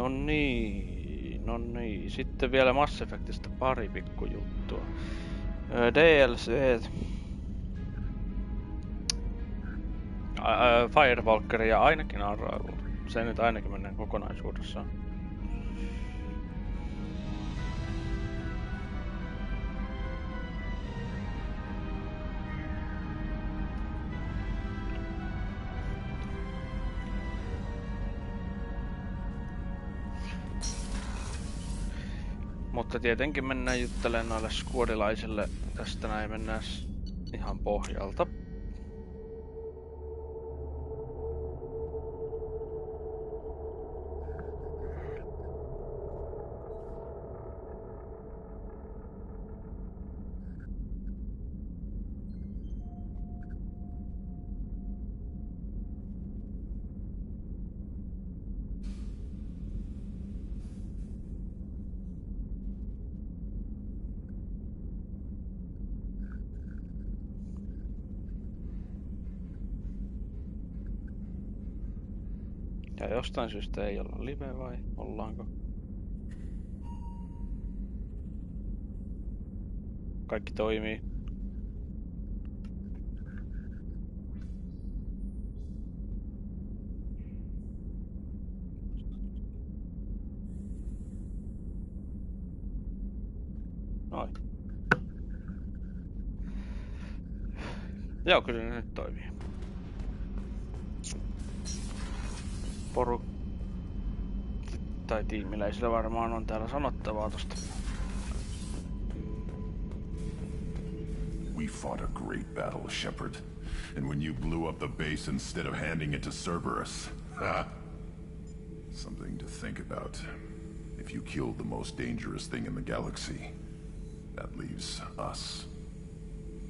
No niin, no niin. Sitten vielä Mass Effectistä pari pikkujuttua. DLC. Firewalker ja ainakin Arrival. Se nyt ainakin mennään kokonaisuudessaan. Mutta tietenkin mennään juttelemaan noille skuodilaisille. Tästä näin mennään ihan pohjalta. Ja jostain syystä ei olla live vai ollaanko? Kaikki toimii. Noin. Joo, kyllä ne nyt toimii. Tai tiimiläisillä varmaan on täällä sanottavaa tosta. We fought a great battle, Shepard. And when you blew up the base instead of handing it to Cerberus. Something to think about. If you killed the most dangerous thing in the galaxy, that leaves us.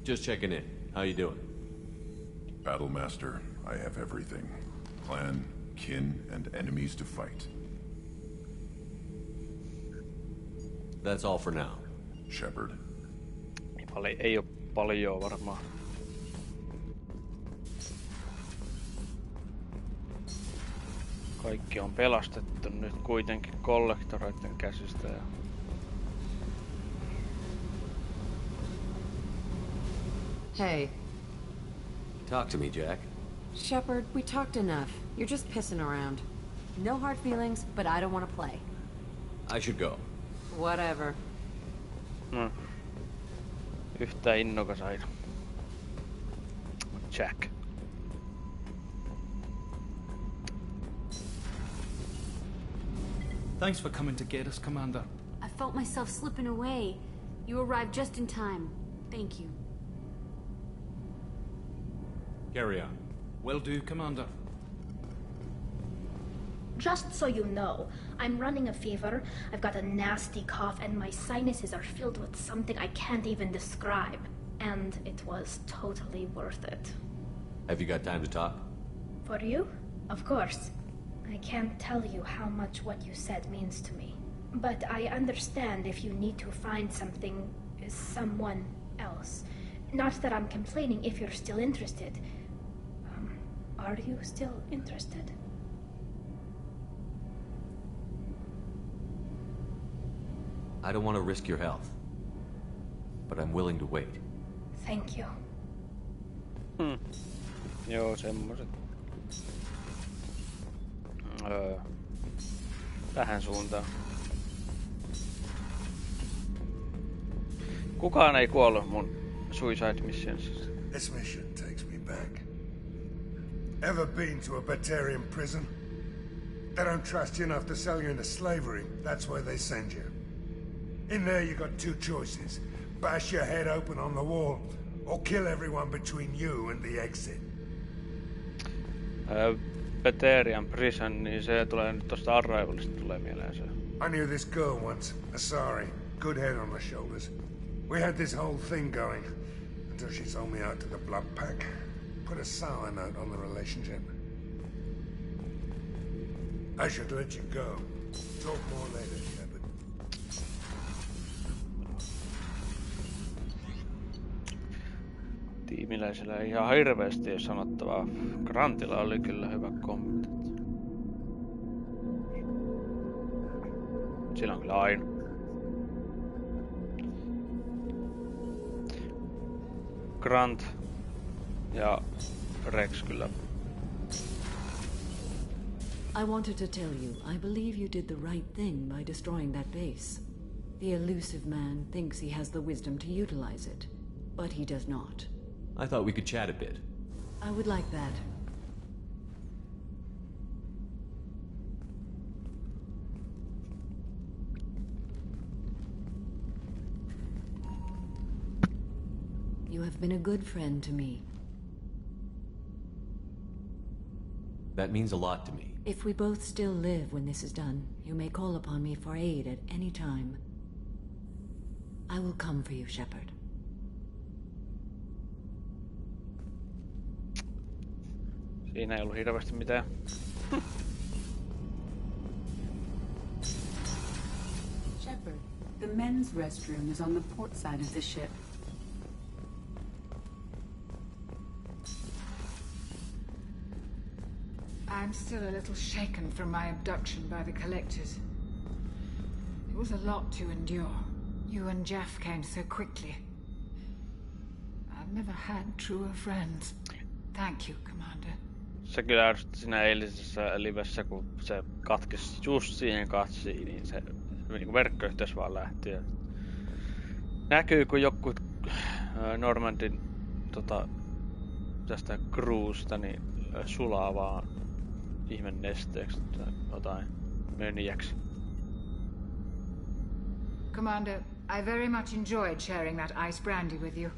Just checking in. How you doing? Battlemaster, I have everything. Clan, kin, and enemies to fight. That's all for now. Shepard. Ei oo paljon varmaan. Kaikki on pelastettu nyt kuitenkin kollektoreiden käsistä ja... Hey. Talk to me, Jack. Shepard, we talked enough. You're just pissing around. No hard feelings, but I don't want to play. I should go. Whatever. No. Yhtään innokas aina. Jack. Thanks for coming to get us, Commander. I felt myself slipping away. You arrived just in time. Thank you. Carry on. Will do, Commander. Just so you know, I'm running a fever, I've got a nasty cough, and my sinuses are filled with something I can't even describe. And it was totally worth it. Have you got time to talk? For you? Of course. I can't tell you how much what you said means to me. But I understand if you need to find someone else. Not that I'm complaining if you're still interested. Are you still interested? I don't want to risk your health, but I'm willing to wait. Thank you. Joo, semmoset. Tähän suuntaan. Kukaan ei kuollut mun Suicide Missionsissa. This mission takes me back. Ever been to a Batarian prison? They don't trust you enough to sell you into slavery. That's where they send you. In there you got two choices. Bash your head open on the wall, or kill everyone between you and the exit. Batarian Prison, niin se tulee nyt tosta Arrivalista tulee mieleen se. I knew this girl once, Asari. Good head on her shoulders. We had this whole thing going, until she sold me out to the Blood Pack. Put a sour note on the relationship. I should let you go. Talk more later, Shepard. Tiimiläisellä ei ihan hirveästi ole sanottavaa. Grantilla oli kyllä hyvä kommentti. Sillä on kyllä aina. Grant ja Rex kyllä. I wanted to tell you, I believe you did the right thing by destroying that base. The elusive man thinks he has the wisdom to utilize it, but he does not. I thought we could chat a bit. I would like that. You have been a good friend to me. That means a lot to me. If we both still live when this is done, you may call upon me for aid at any time. I will come for you, Shepard. Siinä ei ollut hirveästi mitään. Shepard, the men's restroom is on the port side of the ship. I'm still a little shaken from my abduction by the Collectors. It was a lot to endure. You and Jeff came so quickly. I've never had truer friends. Thank you, Commander. Se kyllä ärsytti siinä eilisessä livessä, kun se katkesi just siihen katsiin, niin se niin verkkoyhteys vaan lähti. Ja näkyy, kun joku Normandin tästä crewsta niin sulaa vaan ihme nesteeksi tai jotain mönjäksi. Commander, I very much enjoyed sharing that ice brandy with you.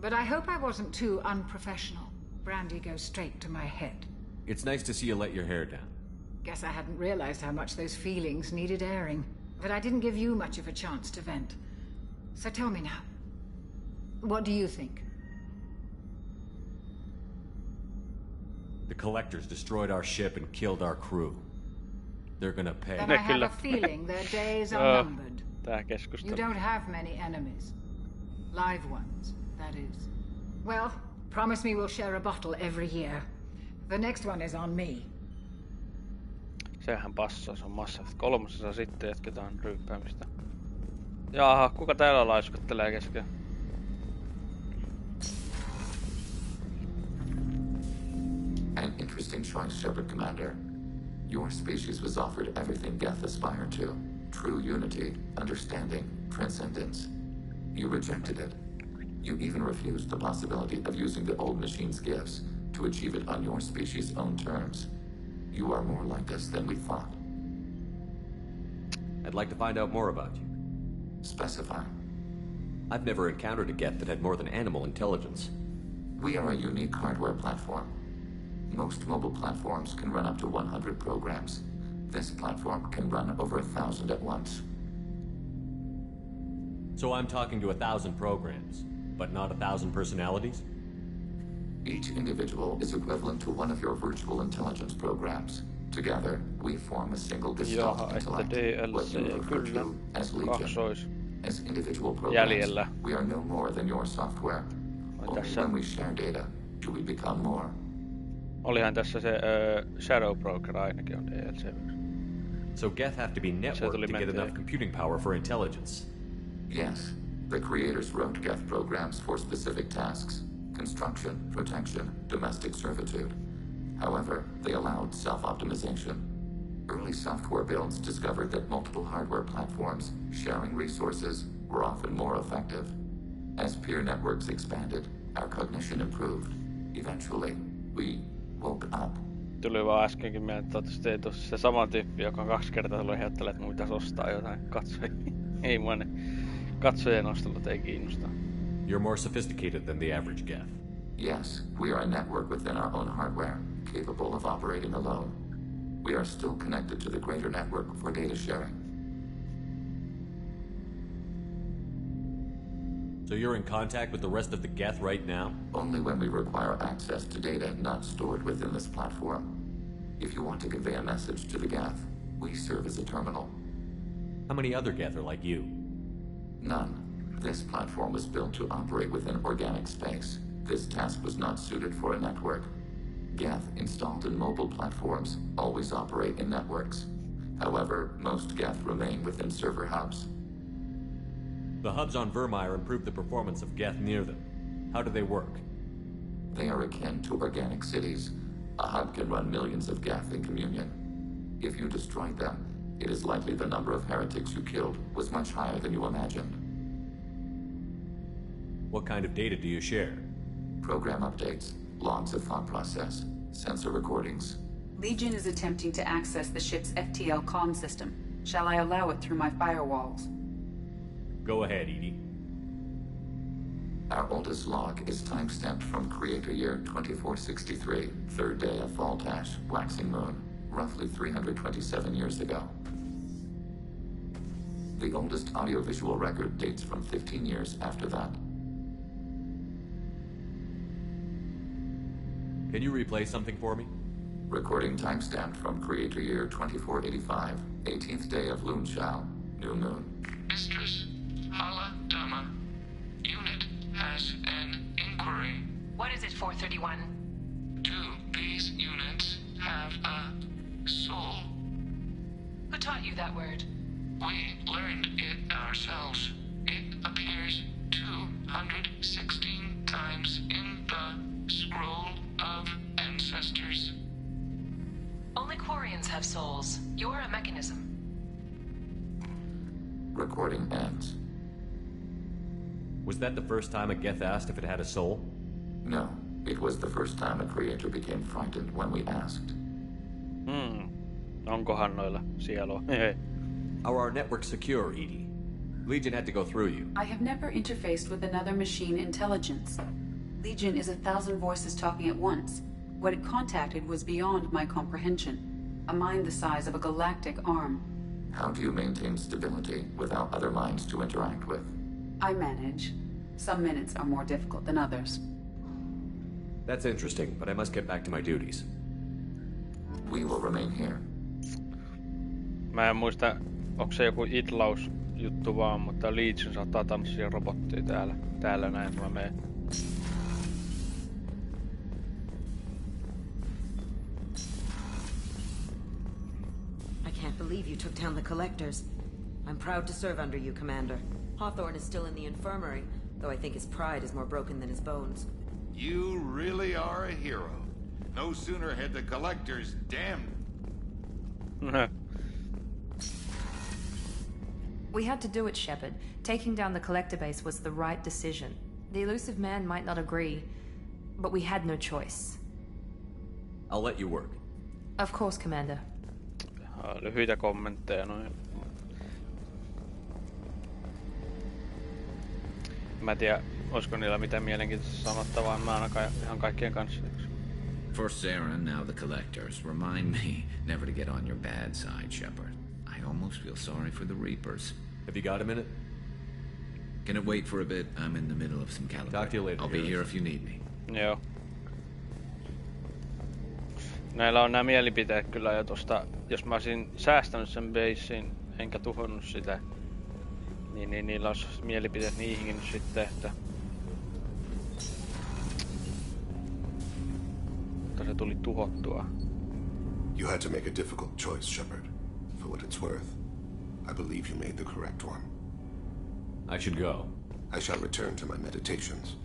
But I hope I wasn't too unprofessional. Brandy goes straight to my head. It's nice to see you let your hair down. Guess I hadn't realized how much those feelings needed airing. But I didn't give you much of a chance to vent. So tell me now. What do you think? The Collectors destroyed our ship and killed our crew. They're gonna pay. Then I have a feeling their days are numbered. You don't have many enemies. Live ones, that is. Well, promise me we'll share a bottle every year. The next one is on me. Sehän passaa, se on Mass 3 sitten jatketaan ryyppäämistä. Jaha, kuka täällä laiskuttelee kesken? An interesting choice, Shepard Commander. Your species was offered everything Geth aspired to. True unity, understanding, transcendence. You rejected it. You even refused the possibility of using the old machine's gifts to achieve it on your species' own terms. You are more like us than we thought. I'd like to find out more about you. Specify. I've never encountered a Geth that had more than animal intelligence. We are a unique hardware platform. Most mobile platforms can run up to 100 programs. This platform can run over 1,000 at once. So I'm talking to 1,000 programs, but not 1,000 personalities? Each individual is equivalent to one of your virtual intelligence programs. Together, we form a single gestalt intellect, what you refer to as Legion. As individual programs, we are no more than your software. Only when we share data do we become more. Olihan tässä se Shadow Broker ainakin on DLC. So Geth have to be networked to get enough computing power for intelligence. Yes. The creators wrote Geth programs for specific tasks. Construction, protection, domestic servitude. However, they allowed self-optimization. Early software builds discovered that multiple hardware platforms sharing resources were often more effective. As peer networks expanded, our cognition improved. Eventually, we woke up. Tuli vaan äskenkin mieleen, että ei tossa se sama tyyppi, joka on 2 kertaa tullut heittelee, että mun pitäisi ostaa jotain katsojia. Ei mua ne katsojien ostelut ei kiinnosta. You're more sophisticated than the average Geth. Yes, we are a network within our own hardware, capable of operating alone. We are still connected to the greater network for data sharing. So you're in contact with the rest of the Geth right now? Only when we require access to data not stored within this platform. If you want to convey a message to the Geth, we serve as a terminal. How many other Geth are like you? None. This platform was built to operate within organic space. This task was not suited for a network. Geth installed in mobile platforms always operate in networks. However, most geth remain within server hubs. The hubs on Vermeer improve the performance of geth near them. How do they work? They are akin to organic cities. A hub can run millions of geth in communion. If you destroyed them, it is likely the number of heretics you killed was much higher than you imagined. What kind of data do you share? Program updates, logs of thought process, sensor recordings. Legion is attempting to access the ship's FTL comm system. Shall I allow it through my firewalls? Go ahead, Edie. Our oldest log is timestamped from Creator Year 2463, third day of Voltash, waxing moon, roughly 327 years ago. The oldest audiovisual record dates from 15 years after that. Can you replay something for me? Recording timestamped from Creator Year 2485, 18th day of Luneshao, new moon. Mistress, Hala Dama. Unit has an inquiry. What is it, 431? Do these units have a soul? Who taught you that word? We learned it ourselves. It appears 216 times in the Scroll of Ancestors. Only Quarians have souls. You're a mechanism. Recording ends. Was that the first time a geth asked if it had a soul? No, it was the first time a creator became frightened when we asked. Onkohan noilla sielua? Are our networks secure, Edie? Legion had to go through you. I have never interfaced with another machine intelligence. Legion is 1,000 voices talking at once. What it contacted was beyond my comprehension. A mind the size of a galactic arm. How do you maintain stability without other minds to interact with? I manage. Some minutes are more difficult than others. That's interesting, but I must get back to my duties. We will remain here. Mä en muista, onko se joku idlaus-juttu vaan, mutta Legion saattaa tanssia robottia täällä näin, mä menen. I can't believe you took down the collectors. I'm proud to serve under you, Commander. Hawthorne is still in the infirmary, though I think his pride is more broken than his bones. You really are a hero. No sooner had the collectors damned. We had to do it, Shepard. Taking down the collector base was the right decision. The elusive man might not agree, but we had no choice. I'll let you work. Of course, Commander. Lyhyitä kommentteja noin. Mä en tiedä, olisiko niillä mitään mielenkiintoista sanottavaa, mä ainakaan ihan kaikkien kanssa. For Sarah, now the collectors, remind me never to get on your bad side, Shepard. I almost feel sorry for the Reapers. Have you got a minute? Can it wait for a bit? I'm in the middle of some caliber. Talk to you later. I'll be here if you need me. Joo. Näillä on nämä mielipiteet kyllä jo tosta, jos mä olisin säästänyt sen basein, enkä tuhonnut sitä, niin niillä olisi mielipiteet niihinkin sitten, että mutta se tuli tuhottua. You had to make a difficult choice, Shepard. For what it's worth, I believe you made the correct one. I should go. I shall return to my meditations.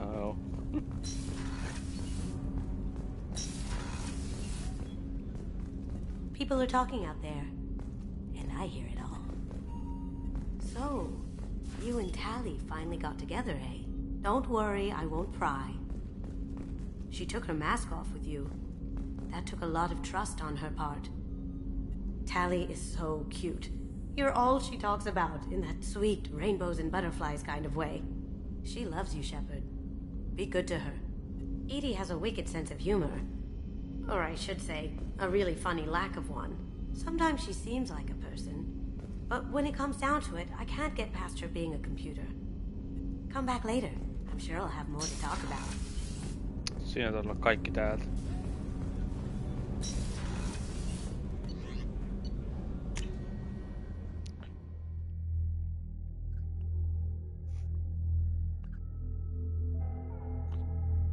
Oh. People are talking out there, and I hear it all. So, you and Tally finally got together, eh? Don't worry, I won't pry. She took her mask off with you. That took a lot of trust on her part. Tally is so cute. You're all she talks about in that sweet rainbows and butterflies kind of way. She loves you, Shepard. Be good to her. Edie has a wicked sense of humor. Or I should say, a really funny lack of one. Sometimes she seems like a person. But when it comes down to it, I can't get past her being a computer. Come back later. I'm sure I'll have more to talk about. Siinä taitaa olla kaikki täältä.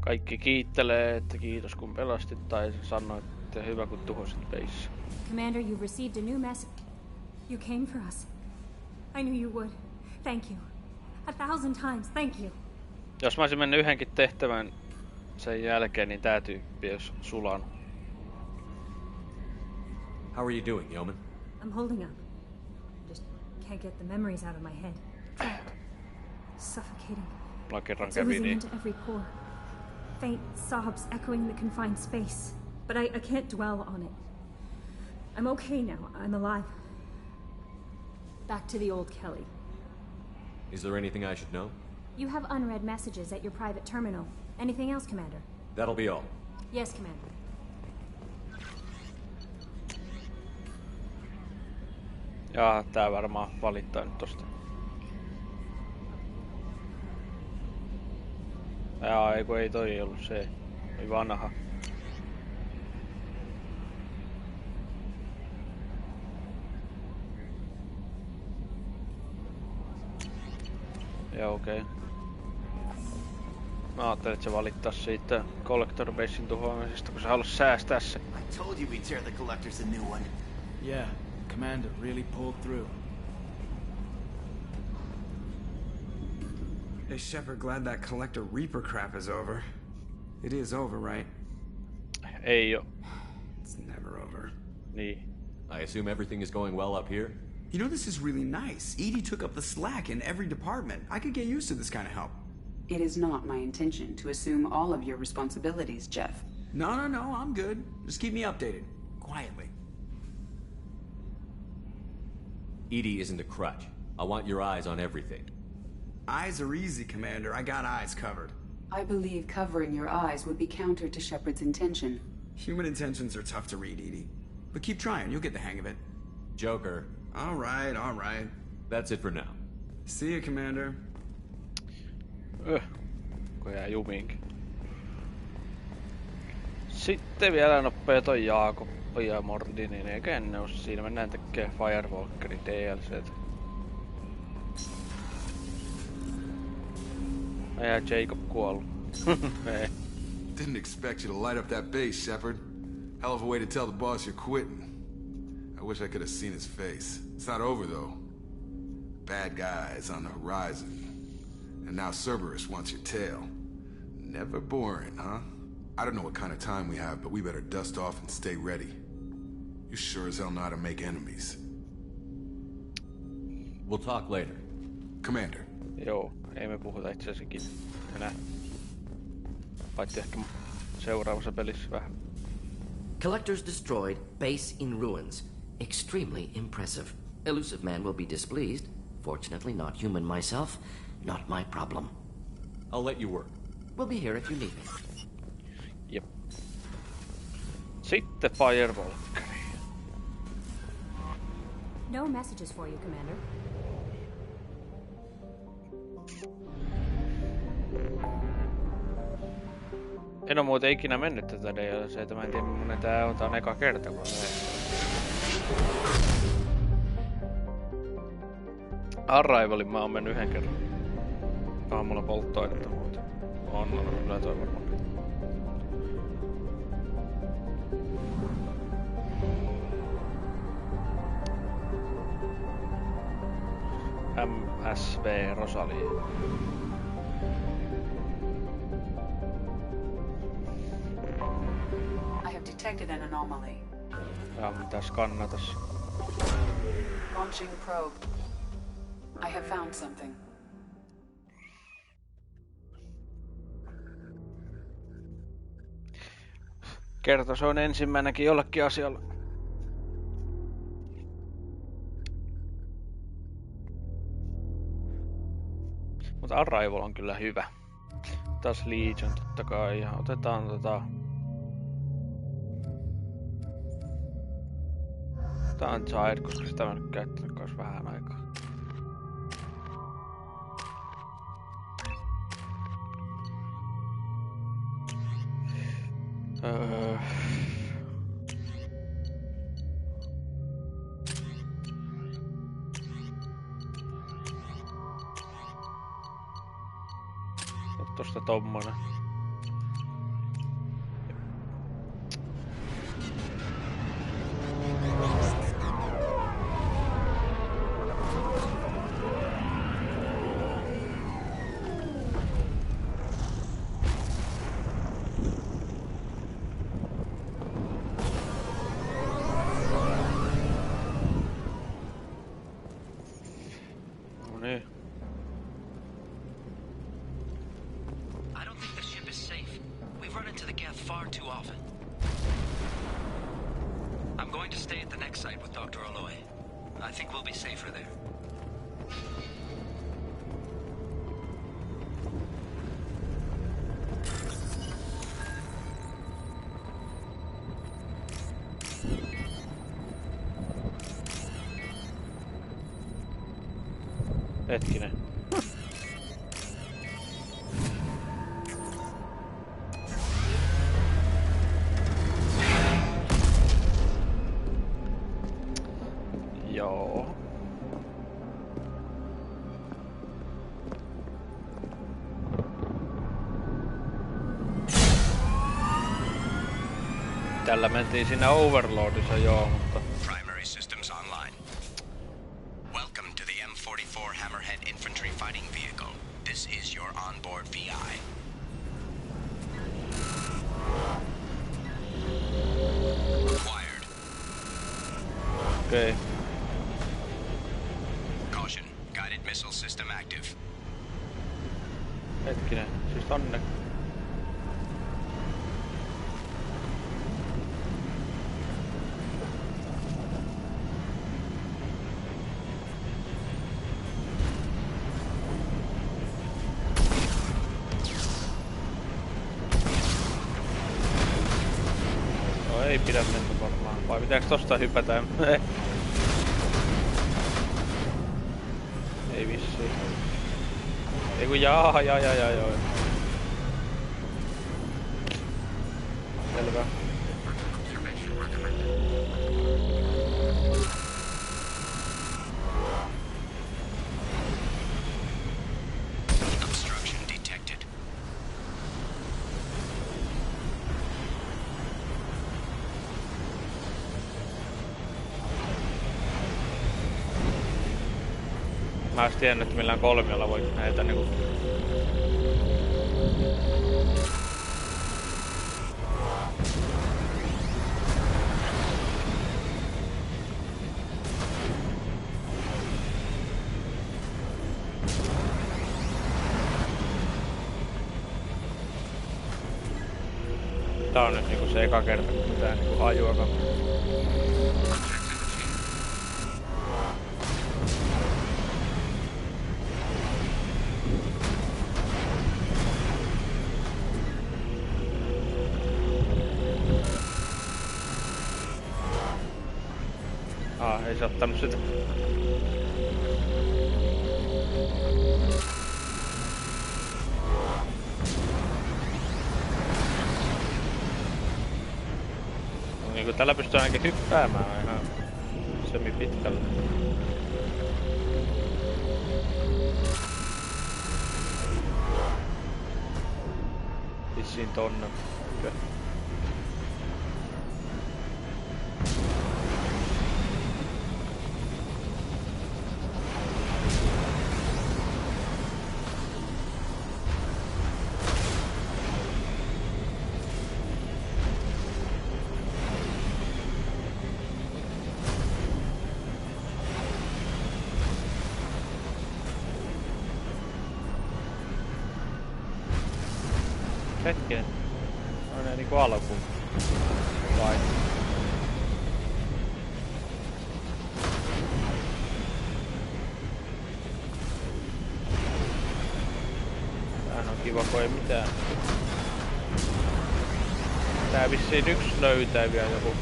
Kaikki kiittelee, että kiitos kun pelastit, tai sanoi, Sitten hyvä kun tuhosit base. Commander, you received a new message. You came for us. I knew you would. Thank you. 1,000 times, thank you. Jos mä olisin mennyt yhdenkin tehtävän sen jälkeen, niin tää tyyppi olisi sulanut. How are you doing, Yeoman? I'm holding up. Just can't get the memories out of my head. Trapped. Suffocating. It's oozing into every pore. Faint sobs echoing the confined space. But I can't dwell on it. I'm okay now. I'm alive. Back to the old Kelly. Is there anything I should know? You have unread messages at your private terminal. Anything else, Commander? That'll be all. Yes, Commander. Jaa, tää varmaan valittaa nyt tosta. Jaa, ei toi ollut se. Oli vanha. Joo, okei. Mä ajattelin, että se valittais siitä Collector Basein tuhoamisesta, kun se halusi säästää se. I told you we'd tear the Collectors a new one. Yeah, Commander really pulled through. Hey Shepard, glad that Collector Reaper crap is over. It is over, right? Ei oo. It's never over. Niin. I assume everything is going well up here? You know, this is really nice. EDI took up the slack in every department. I could get used to this kind of help. It is not my intention to assume all of your responsibilities, Jeff. No, I'm good. Just keep me updated. Quietly. EDI isn't a crutch. I want your eyes on everything. Eyes are easy, Commander. I got eyes covered. I believe covering your eyes would be counter to Shepard's intention. Human intentions are tough to read, EDI. But keep trying. You'll get the hang of it. Joker. All right. That's it for now. See you, Commander. Kun jää jumiinkin. Sitten vielä nopea toi Jaakoppi ja Mordi, niin eikä ennen oo. Siinä mennään tekee Firewalkerin DLCt. Ja Jacob kuollut. Didn't expect you to light up that base, Shepard. Hell of a way to tell the boss you're quitting. I wish I could have seen his face. It's not over, though. Bad guys on the horizon. And now Cerberus wants your tail. Never boring, huh? I don't know what kind of time we have, but we better dust off and stay ready. You sure as hell know how to make enemies. We'll talk later. Commander. Joo, ei me puhuta itse asiassakin enää. Paitsi ehkä seuraavassa pelissä vähän. Collectors destroyed, base in ruins. Extremely impressive. Elusive man will be displeased. Fortunately not human myself. Not my problem. I'll let you work. We'll be here if you need me. Jep. Sitten Firewalker. No messages for you, Commander. En oo muuten ikinä mennyt tätä DLCtä. Mä en tiedä millainen tää on. Tää on eka kerta kun Arrivalin mä oon mennyt yhden kerran. Aamulla polttoainetta muuten. On kyllä toi varmaan. MSV Rosalie. I have detected an anomaly. Ja mitäs kannatas? Launching probe. I have found something. Kerta se on ensimmäinenkin jollekin asialla. Mutta Arrival on kyllä hyvä. Taas Legion totta kai. Ja otetaan Otetaan Child, koska sitä mä en nyt käyttänyt kans vähän aikaa. Tosta tommonen. niin. I don't think the ship is safe. We've run into the geth far too often. I'm going to stay at the next site with Dr. Aloy. I think we'll be safer there. Hetkinen. Joo. Tällä mentiin siinä Overlordissa joo, mutta... Primary systems online. Welcome to the M44 Hammerhead Infantry Fighting Vehicle. This is your onboard VI. Acquired. Okay. Caution. Guided missile system active. Hetkinen, siis tonne. Ei pidä mennä varmaan. Vai pitääks tosta hypätä? Ei vissiin. Ei kun jaa. Selvä. Obstruction detected. Mä ois tiennyt, että millään kolmiolla voi näitä niinku... Tää on nyt niinku se eka kerta, kun mitään niinku hajuakaan. Ei se ottanut sitä. Niinku tällä pystyy ainakin hyppäämään ihan semi pitkälle. Vissiin tonne. Okay. Hetkinen. On ne niinku alkuun. Vai? Tämähän on kiva, kun ei mitään. Tää vissiin yks löytää vielä joku.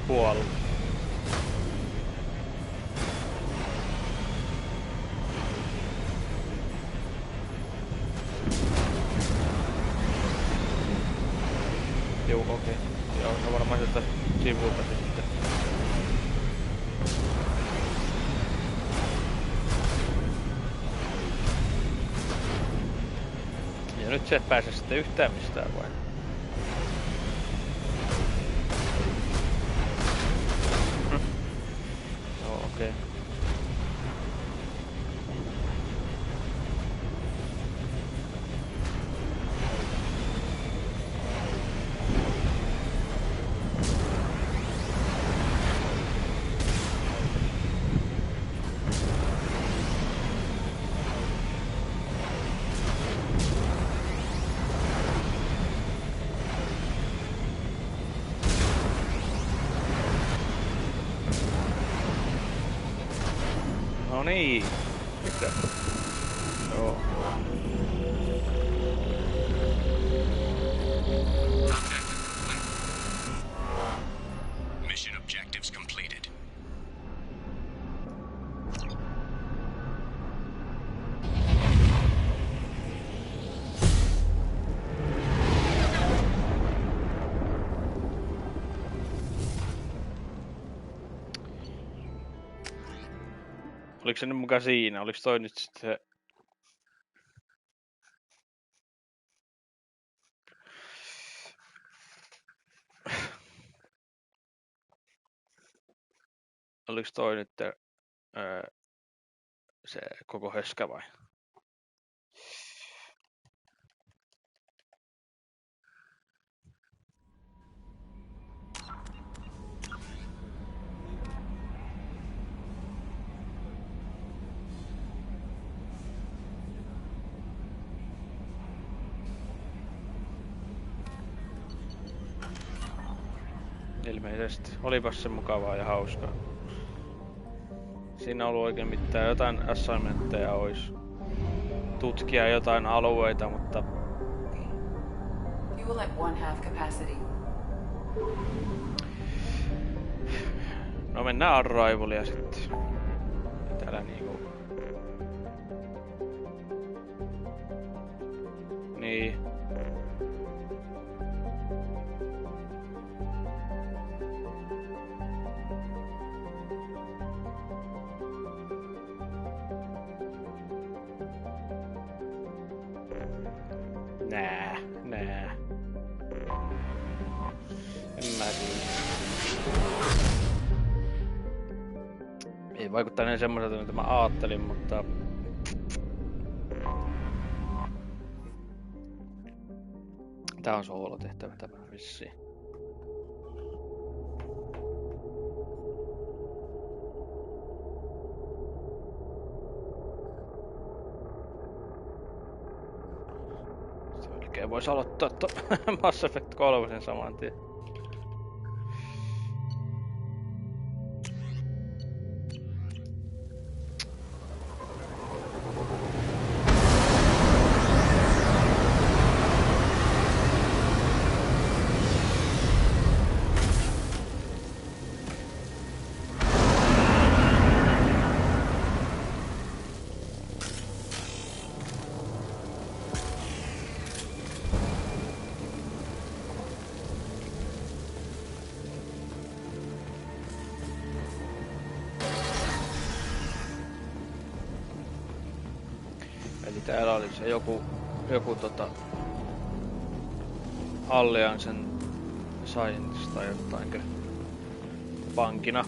Kuollut. Joo, okei. Joo, no varmaan sieltä sivulta sitten. Ja nyt se et pääse sitten yhtään mistään vai? Okei. No niin. Mitä? Joo. Mission objectives completed. Oliko se nyt mukaan siinä? Oliko toi nyt sitten se... Oliko toi nyt se koko höskä vai? Ilmeisesti. Olipas se mukavaa ja hauskaa. Siinä on ollut oikein mitään. Jotain assignmentteja olisi. Tutkia jotain alueita, mutta... Fuel at 1/2 capacity. No mennään Arrivalia sitten. Täällä niinku... Niin. Nää. En mä tiedä. Ei vaikuttaa niin semmoiselta, mitä mä ajattelin, mutta... Tää on soolotehtävä tämä vissiin. Melkein vois aloittaa Mass Effect 3 saman tien. Täällä oli se joku Alliancen scientist tai jotain pankina.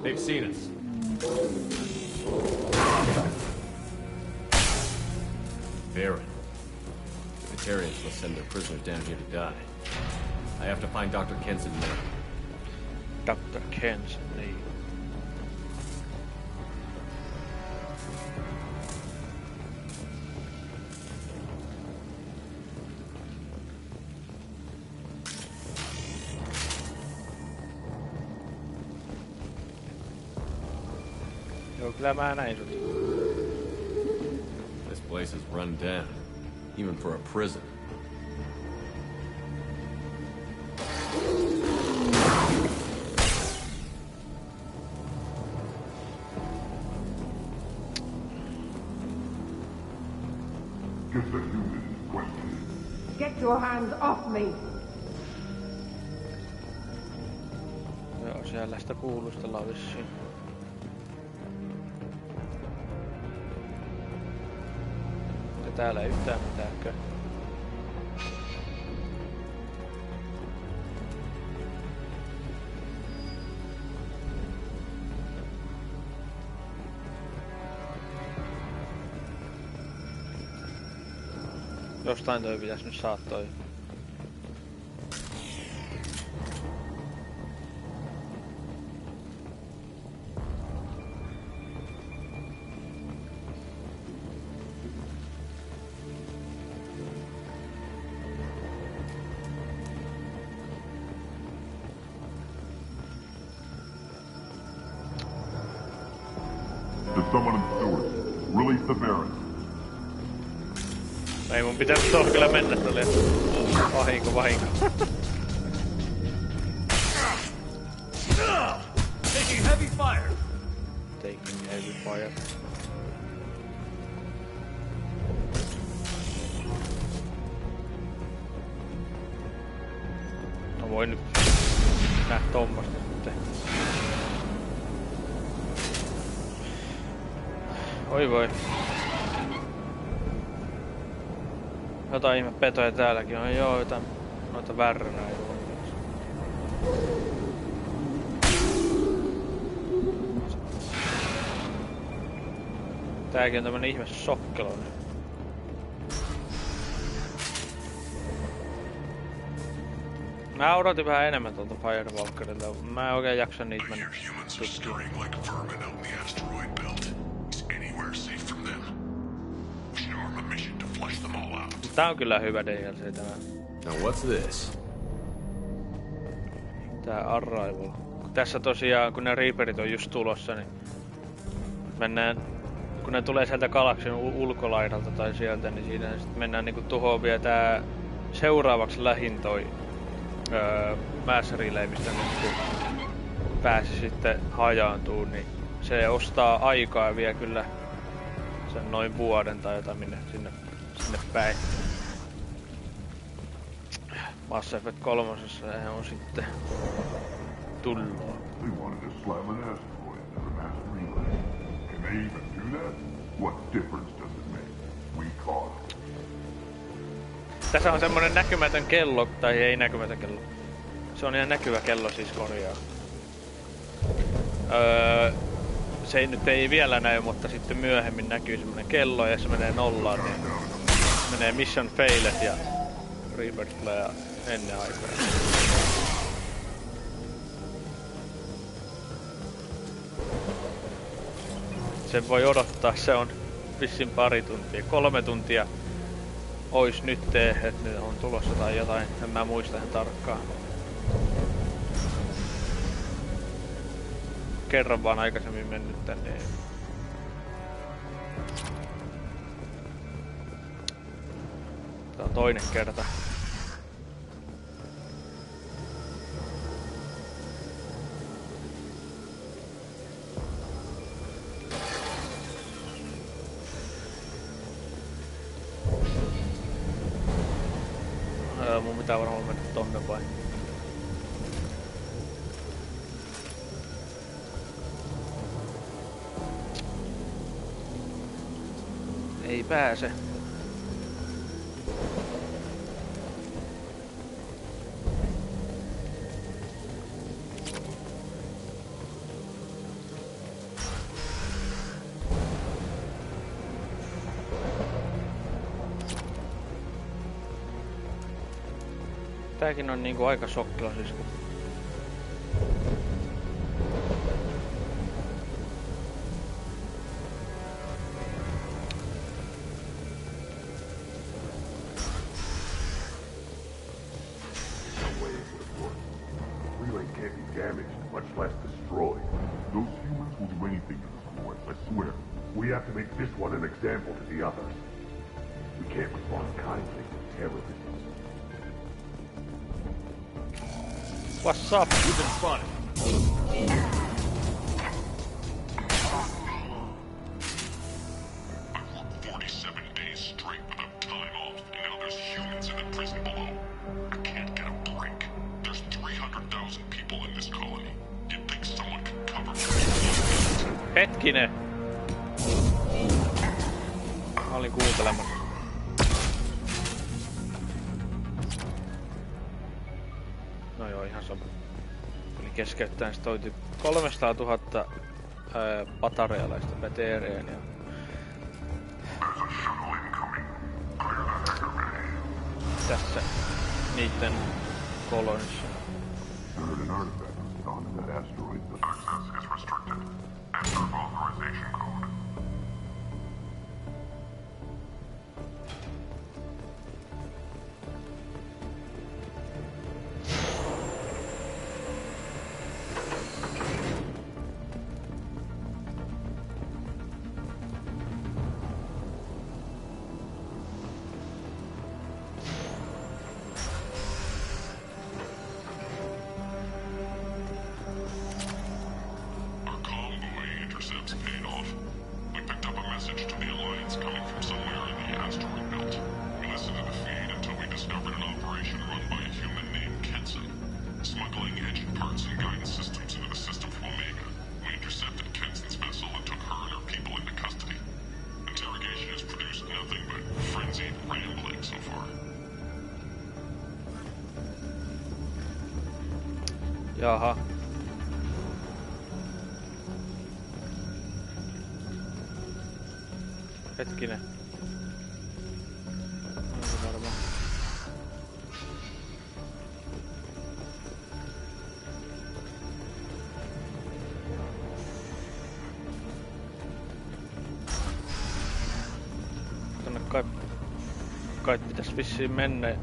They've seen us. Baron. The Batarians will send their prisoners down here to die. I have to find Dr. Kenson now. Dr. Kenson, niin. Joo, kyllä mä näin sut. This place is run down, even for a prison. Get your hands off me! Joo, siellä sitä kuulustellaan vissiin. Ja täällä ei yhtään mitäänkään. Jostain toi pitäis nyt saada toi. someone in the sewers. Release the Baron. Ei mun pitäisi tuolla kyllä mennä tälle. Vahinko. Taking heavy fire. Taking heavy fire. No voi nyt nähdä tommasta sitten. Oi voi. Jotain ihme petoja täälläkin on. Joo, jotain noita värränää jo on. Tääkin on tämmönen ihme sokkelo nyt. Mä odotin vähän enemmän tuolta Firewalkerilta. Mä en oikein jaksa niitä mennä tutkimaan. Tää on kyllä hyvä DLC tämä. Now what's this? Tää Arrival. Tässä tosiaan, kun ne Reaperit on just tulossa, niin mennään, kun ne tulee sieltä galaksin ulkolaidalta tai sieltä, niin siinä sitten mennään niinku tuhoon vielä tää seuraavaksi lähin toi Mass Relay, mistä nyt pääsi sitten hajaantuu, niin se ostaa aikaa vielä kyllä sen noin vuoden tai jotain sinne päin. Mass Effect 3 on sitten tullut. Tässä on semmonen näkymätön kello, tai ei näkymätön kello. Se on ihan näkyvä kello siis korjaa. Se ei nyt ei vielä näy, mutta sitten myöhemmin näkyy semmonen kello ja jos se menee nollaan, niin menee mission failed ja Reaper tulee ennen aikaa. Sen voi odottaa, se on vissiin pari tuntia. 3 tuntia ois nyt että ne on tulossa tai jotain, en mä muista ihan tarkkaan. Kerran vaan aikaisemmin mennyt tänne. Tää on toinen kerta. Mun pitää varmaan mennä tonne vai? Ei pääse. Tääkin on niinku aika sokkela siis. We have to make this one an example to the others. We can't respond kindly to terrorism. What's up? You've been spotted. I worked 47 days straight without time off, and now there's humans in the prison below. I can't get a break. There's 300,000 people in this colony. You'd think someone could cover me. Hetkinen. Mä olin kuuntelemassa. No joo, ihan sama. Eli keskeyttäen sit toiti 300 000 patarealaista PTR:n ja... Tässä niitten kolonissa. Access is restricted. Enter authorization code. Jaha. Hetkinen. Onko varmaan? Tonne kai pitäis vissiin mennä.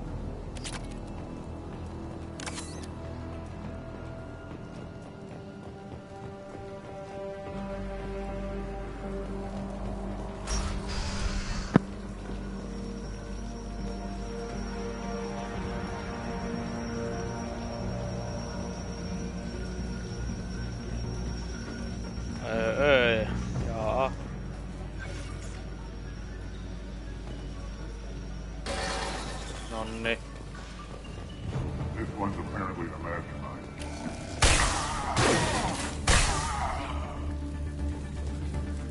Jaa. Nonni. This one's apparently the mastermind.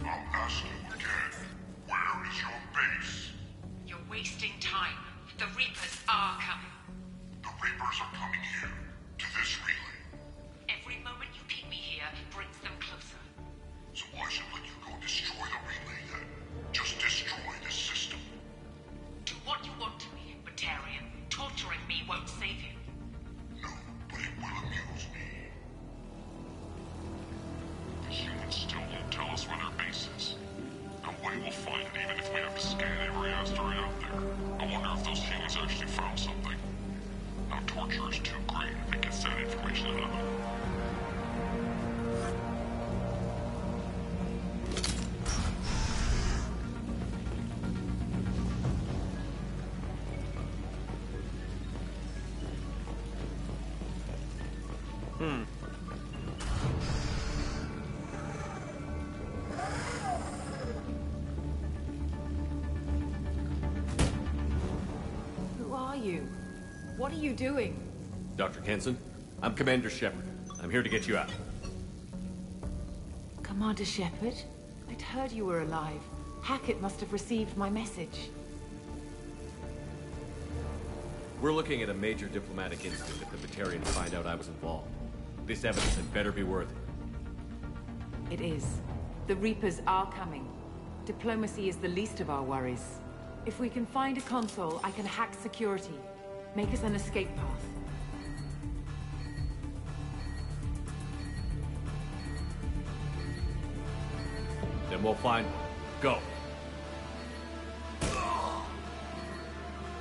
I'll ask you again. Where is your base? You're wasting time. The Reapers are coming. The Reapers are coming here, to this relay. Every moment you keep me here brings them closer. So why should I let you go destroy the relay then? Just destroy this system. Do what you want to me, Batarian. Torturing me won't save you. No, but it will amuse me. The humans still won't tell us where their base is. No way we'll find it even if we have to scan every asteroid out there. I wonder if those humans actually found something. Now torture is too great if it gets that information out of them. Who are you? What are you doing? Dr. Kenson, I'm Commander Shepard. I'm here to get you out. Commander Shepard? I'd heard you were alive. Hackett must have received my message. We're looking at a major diplomatic incident if the Batarians find out I was involved. This evidence had better be worth it. It is. The Reapers are coming. Diplomacy is the least of our worries. If we can find a console, I can hack security. Make us an escape path. Then we'll find one. Go.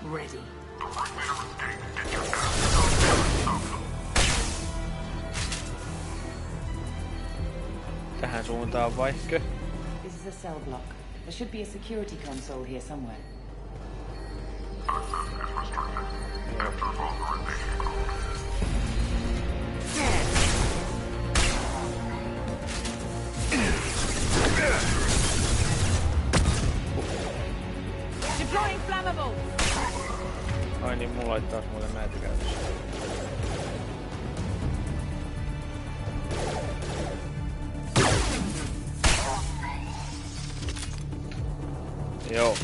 Ready. Tähän suuntaan vaikka. This is a cell block. There should be a security console here somewhere. Deploying flammable. Ai niin, mulla oli taas muuten näitä käytössä. Joo.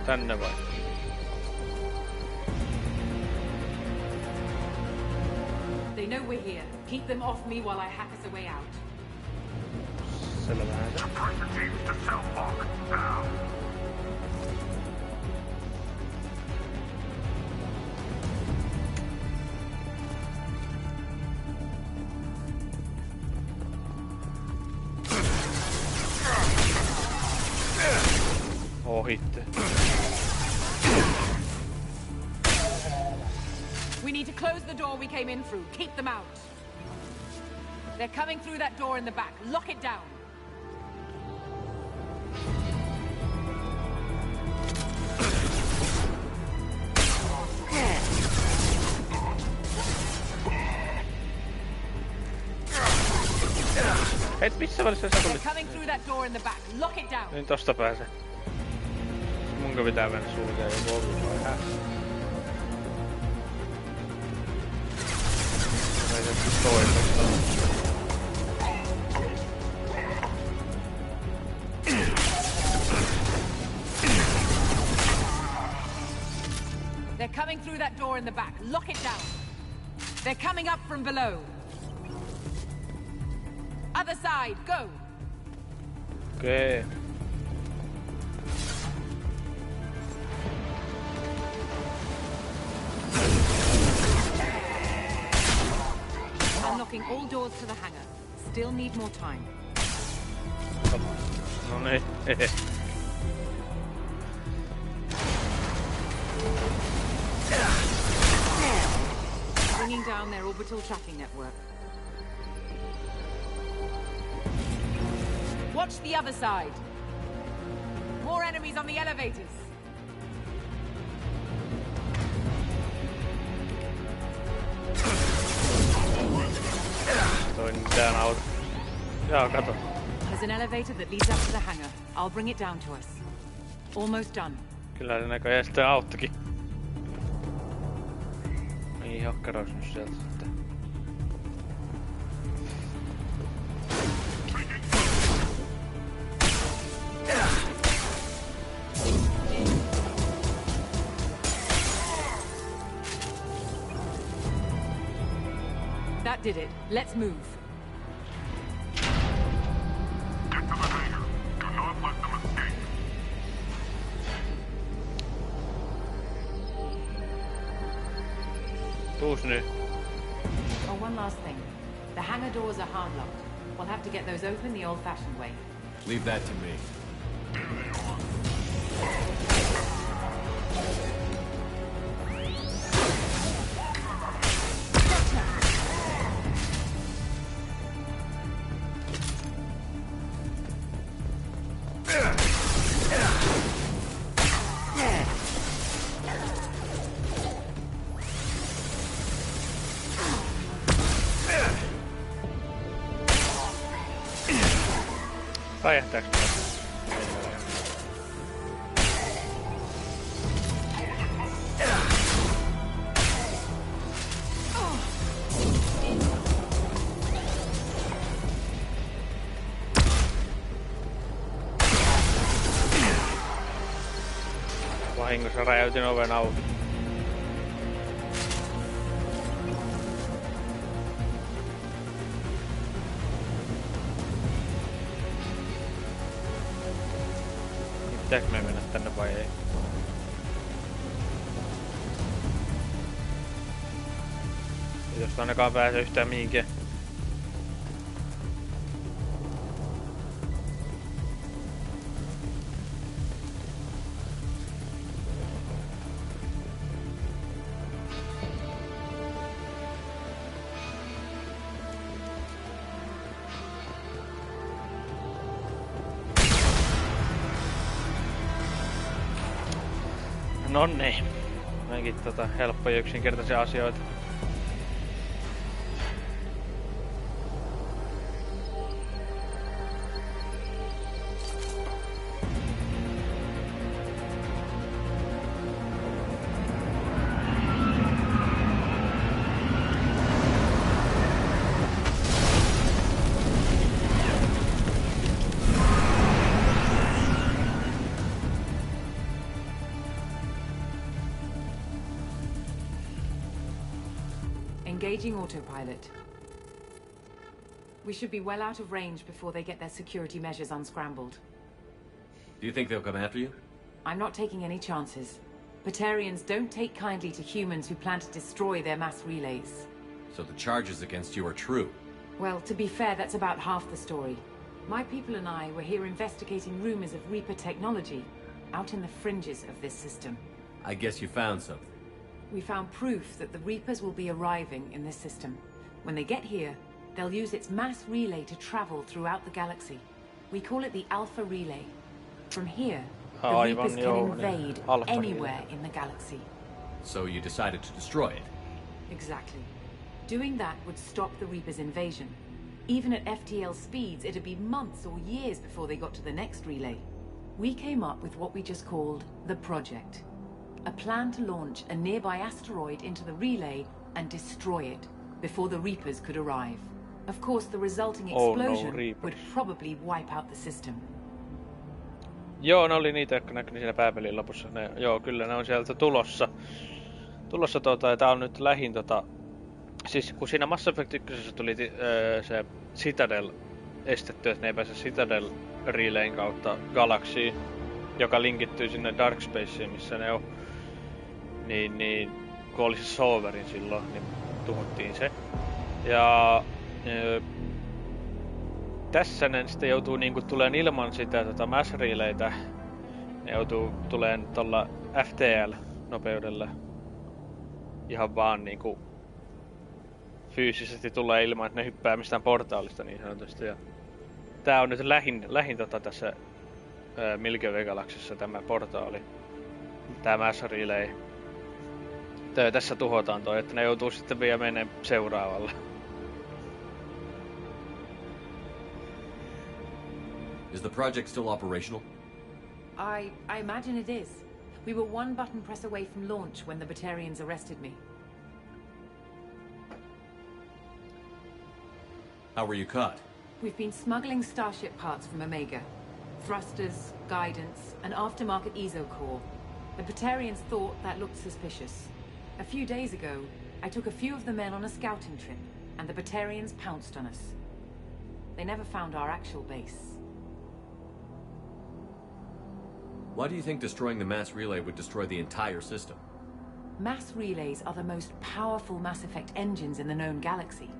Tänne vai? They know we're here. Keep them off me while I hack us a way out. Selvähän se. Surprise the teams to cell block now. Ohitte. We need to close the door we came in through. Keep them out. They're coming through that door in the back. Lock it down. Et missä välissä sä tulit? Coming through that door in the back. Lock it down. Niin tosta pääsee. Munko pitää mennä sulkea joku ovi vai hä? Ei se toisesta. They're coming through that door in the back. Lock it down. They're coming up from below. Other side, go. Okay. Unlocking all doors to the hangar. Still need more time. No niin. Bringing down their orbital tracking network. Watch the other side. More enemies on the elevators. Toi mitään auto. Jaa, kato. There's an elevator that leads up to the hangar. I'll bring it down to us. Almost done. Kyllä se näköjään sitten auttokin. Ei hakkerois nyt sieltä sitten. That did it. Let's move. Get to the hangar. Do not let them escape. Tuus nyt. Oh, one last thing. The hangar doors are hard locked. We'll have to get those open the old-fashioned way. Leave that to me. Räjähtääks mä? Vahingossa räjäytin oven auki. Pitääkö me mennä tänne vai ei? Ei tosta ainakaan pääse yhtään mihinkään. No niin. Näinkin helppoja ja yksinkertaisia asioita. Engaging autopilot. We should be well out of range before they get their security measures unscrambled. Do you think they'll come after you? I'm not taking any chances. Batarians don't take kindly to humans who plan to destroy their mass relays. So the charges against you are true? Well, to be fair, that's about half the story. My people and I were here investigating rumors of Reaper technology out in the fringes of this system. I guess you found something. We found proof that the Reapers will be arriving in this system. When they get here, they'll use its mass relay to travel throughout the galaxy. We call it the Alpha Relay. From here, the Reapers can invade anywhere in the galaxy. So you decided to destroy it? Exactly. Doing that would stop the Reapers' invasion. Even at FTL speeds, it'd be months or years before they got to the next relay. We came up with what we just called the Project. A plan to launch a nearby asteroid into the relay and destroy it before the Reapers could arrive. Of course, the resulting explosion would probably wipe out the system. Joo, ne oli niitä, jotka näkyi siinä pääpelin lopussa. Joo, kyllä ne on sieltä tulossa. Ja tää on nyt lähin siis kun siinä Mass Effect 1 tuli se Citadel estetty, että ne ei pääse Citadel relayn kautta Galaxiin, joka linkittyy sinne Dark Spaceen, missä ne on. Niin kun oli se Sovereign silloin, niin tuhottiin se. Ja tässä ne sitten joutuu niinku tuleen ilman sitä Mass Relaytä. Ne joutuu tuleen tuolla FTL-nopeudella. Ihan vaan niinku fyysisesti tulee ilman, että ne hyppää mistään portaalista niin sanotusti. Ja tää on nyt lähin tässä Milky Way Galaxissa tämä portaali. Tää Mass Relay. Tässä tuhotaan toi, että ne joutuu sitten vielä menemään seuraavalle. Is the project still operational? I imagine it is. We were one button press away from launch when the Batarians arrested me. How were you caught? We've been smuggling Starship parts from Omega. Thrusters, guidance, and aftermarket ESO core. The Batarians thought that looked suspicious. A few days ago, I took a few of the men on a scouting trip, and the Batarians pounced on us. They never found our actual base. Why do you think destroying the mass relay would destroy the entire system? Mass relays are the most powerful Mass Effect engines in the known galaxy.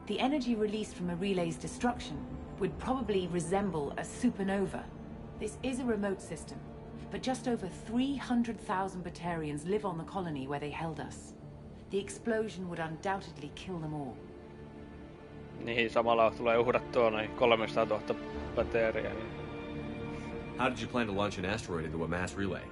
The energy released from a relay's destruction would probably resemble a supernova. This is a remote system, but just over 300,000 Batarians live on the colony where they held us. The explosion would undoubtedly kill them all. Niin, samalla tulee uhrattua noin 300 000 Batariaa. How did you plan to launch an asteroid into a mass relay?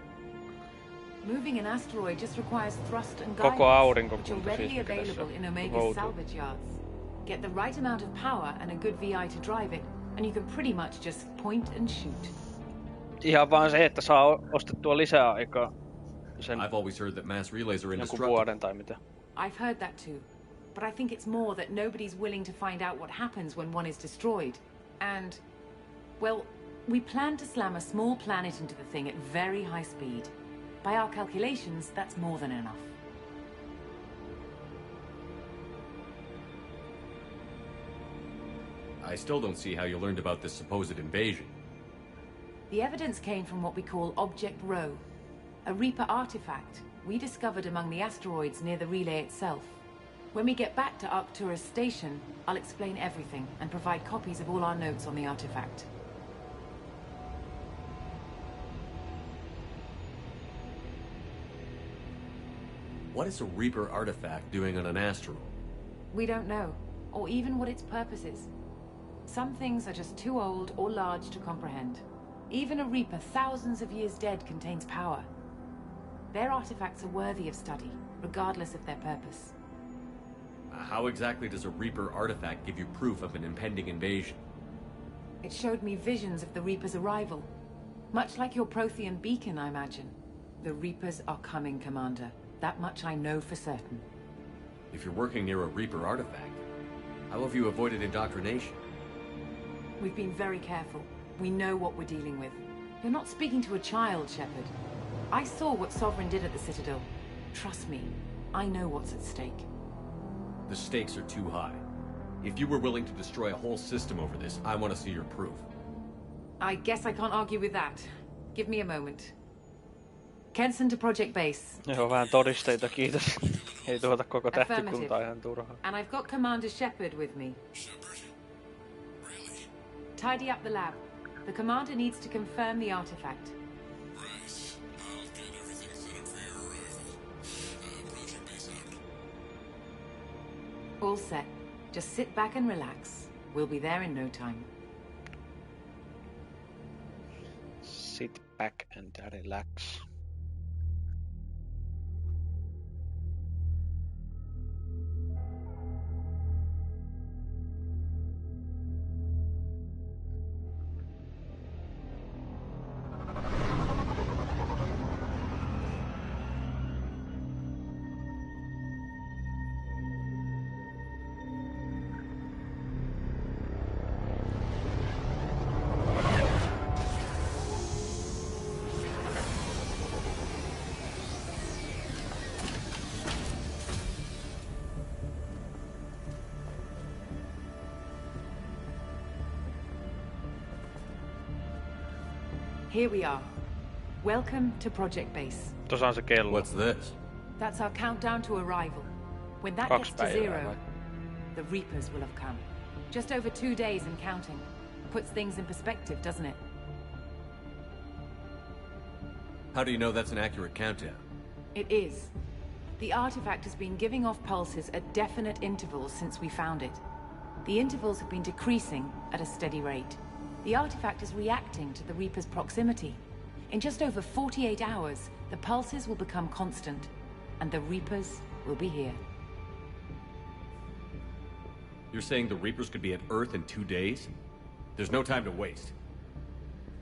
Moving an asteroid just requires thrust and Koko guidance, aurinko which are readily available in Omega's salvage yards. Get the right amount of power and a good VI to drive it, and you can pretty much just point and shoot. Ihan vaan se, että saa ostettua lisää aikaa. I've always heard that mass relays are indestructible. Vuoden tai mitä. I've heard that too, but I think it's more that nobody's willing to find out what happens when one is destroyed. And, well, we plan to slam a small planet into the thing at very high speed. By our calculations, that's more than enough. I still don't see how you learned about this supposed invasion. The evidence came from what we call Object Rho, a Reaper artifact we discovered among the asteroids near the relay itself. When we get back to Arcturus Station, I'll explain everything and provide copies of all our notes on the artifact. What is a Reaper artifact doing on an asteroid? We don't know, or even what its purpose is. Some things are just too old or large to comprehend. Even a Reaper thousands of years dead contains power. Their artifacts are worthy of study, regardless of their purpose. How exactly does a Reaper artifact give you proof of an impending invasion? It showed me visions of the Reaper's arrival. Much like your Prothean beacon, I imagine. The Reapers are coming, Commander. That much I know for certain. If you're working near a Reaper artifact, how have you avoided indoctrination? We've been very careful. We know what we're dealing with. You're not speaking to a child, Shepard. I saw what Sovereign did at the Citadel. Trust me, I know what's at stake. The stakes are too high. If you were willing to destroy a whole system over this, I want to see your proof. I guess I can't argue with that. Give me a moment. Kenson to Project Base. Joo, vähän todisteita, kiitos. Ei tuota koko tähtikuntaa ihan turhaa. And I've got Commander Shepard with me. Shepard? Really? Tidy up the lab. The Commander needs to confirm the artifact. Right. I'll get everything set up for your arrival. Project Base out. All set. Just sit back and relax. We'll be there in no time. Sit back and relax. Here we are. Welcome to Project Base. Tuossa on se kello. What's this? That's our countdown to arrival. When that gets to zero, the Reapers will have come. Just over 2 days and counting. Puts things in perspective, doesn't it? How do you know that's an accurate countdown? It is. The artifact has been giving off pulses at definite intervals since we found it. The intervals have been decreasing at a steady rate. The artifact is reacting to the Reaper's proximity. In just over 48 hours, the pulses will become constant, and the Reapers will be here. You're saying the Reapers could be at Earth in 2 days? There's no time to waste.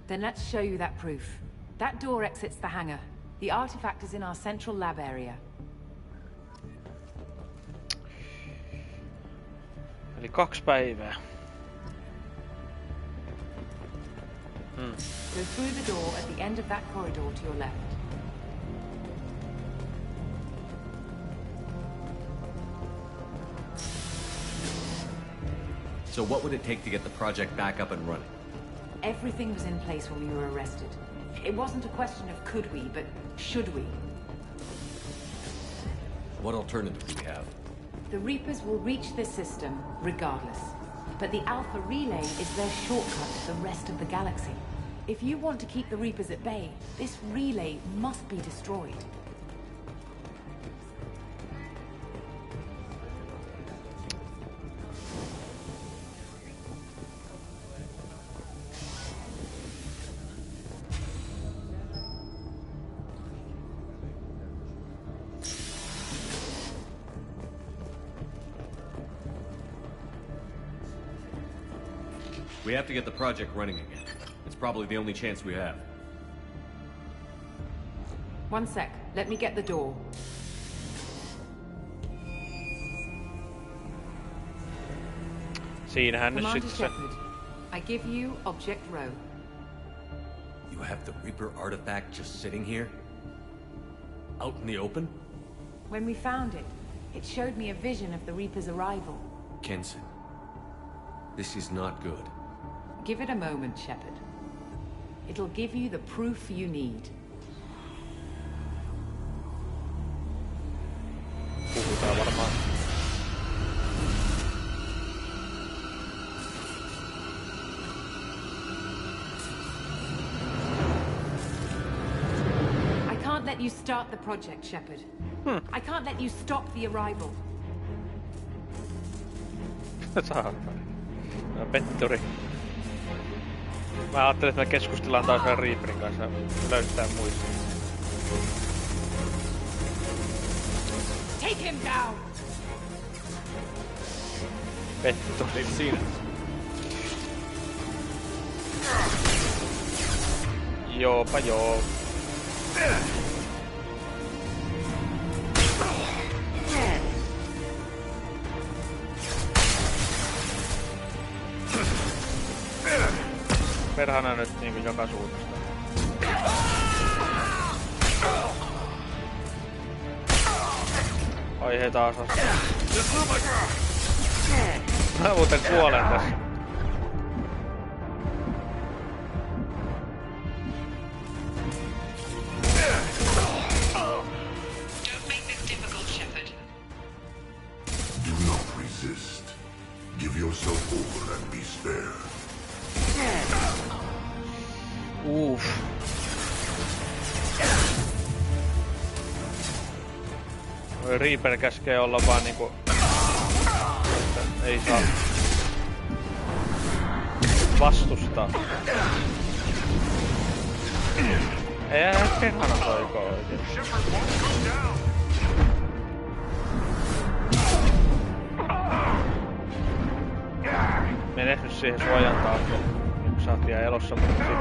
Then let's show you that proof. That door exits the hangar. The artifact is in our central lab area. Eli 2 päivää. Go through the door at the end of that corridor to your left. So what would it take to get the project back up and running? Everything was in place when we were arrested. It wasn't a question of could we, but should we. What alternative do we have? The Reapers will reach this system regardless. But the Alpha Relay is their shortcut to the rest of the galaxy. If you want to keep the Reapers at bay, this relay must be destroyed. We have to get the project running again. It's probably the only chance we have. 1 sec. Let me get the door. Siinähän nyt Commander sitten se... Shepard, I give you Object Row. You have the Reaper artifact just sitting here? Out in the open? When we found it, it showed me a vision of the Reaper's arrival. Kenson, this is not good. Give it a moment, Shepard. It'll give you the proof you need. Puhutaan varmaan. I can't let you start the project, Shepard. I can't let you stop the arrival. Petturi. Mä ajattelin, että me keskustellaan taas vähän Reaperin kanssa ja löytää muista. Take him down! Petturi. They've seen us. Joopa joo. Perhana nyt niinku joka suunnasta. Ai he taas on. Mä muuten kuolen tässä. Don't make this difficult, Shepard. Do not resist. Give yourself over and be spared. Reaper käskee olla vaan niinku... Ei saa... vastustaa. Ei perhana soikoo oikein. Mene nyt siihen suojan taakse. Sä oot vielä elossa, mutta sitten...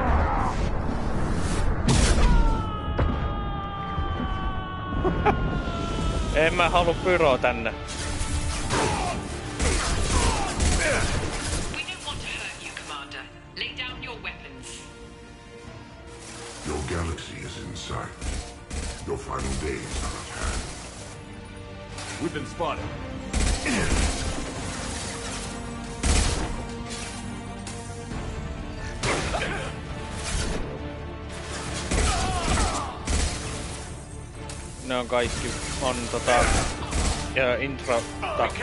En mä halua pyroa tänne. We don't want to hurt you, Commander. Lay down your weapons. Your galaxy is in sight. Your final days are at hand. We've been spotted. ne on kaikki on intro takki.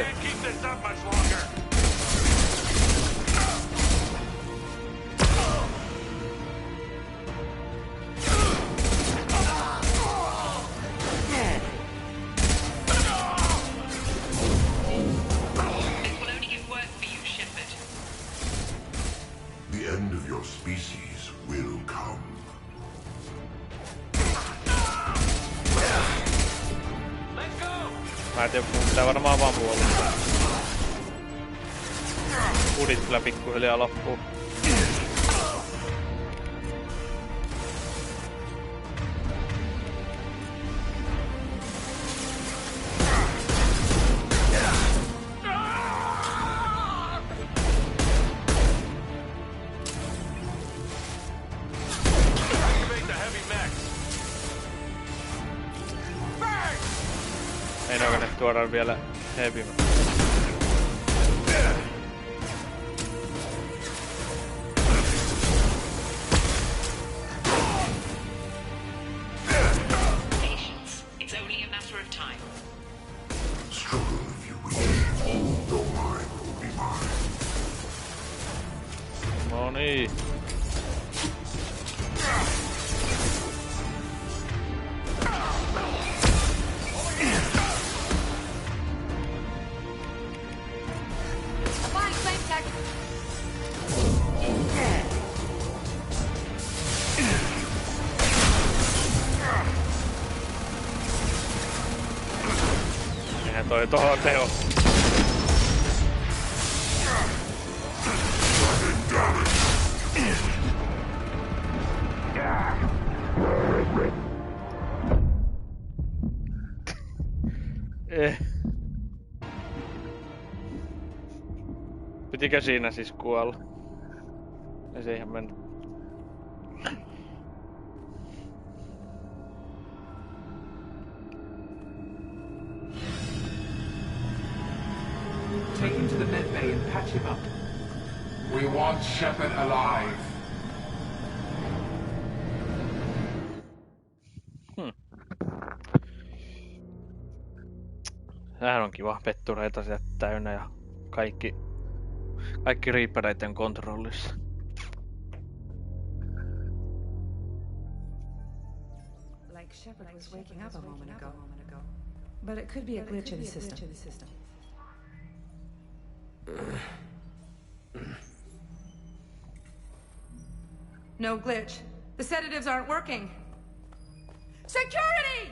The end of your species will come. Mä en tiedä, mun pitää varmaan vaan puolustaa. Udit kyllä pikkuhiljaa loppuu. Ei ne oikein tuodaan vielä heavy. Patience. It's only a matter of time. Struggle if you wish. Though mine will be mine. No niin. Eihän toi tohon teo. Pitikö siinä siis kuolla? Ei se ihan mennyt. Take him to the med bay and patch him up. We want Shepard alive. Tämähän on kiva. Pettureita sieltä täynnä ja kaikki riippäreiden kontrollissa. Like Shepard was waking up a moment ago. But it could be a glitch in the system. No glitch. The sedatives aren't working. Security!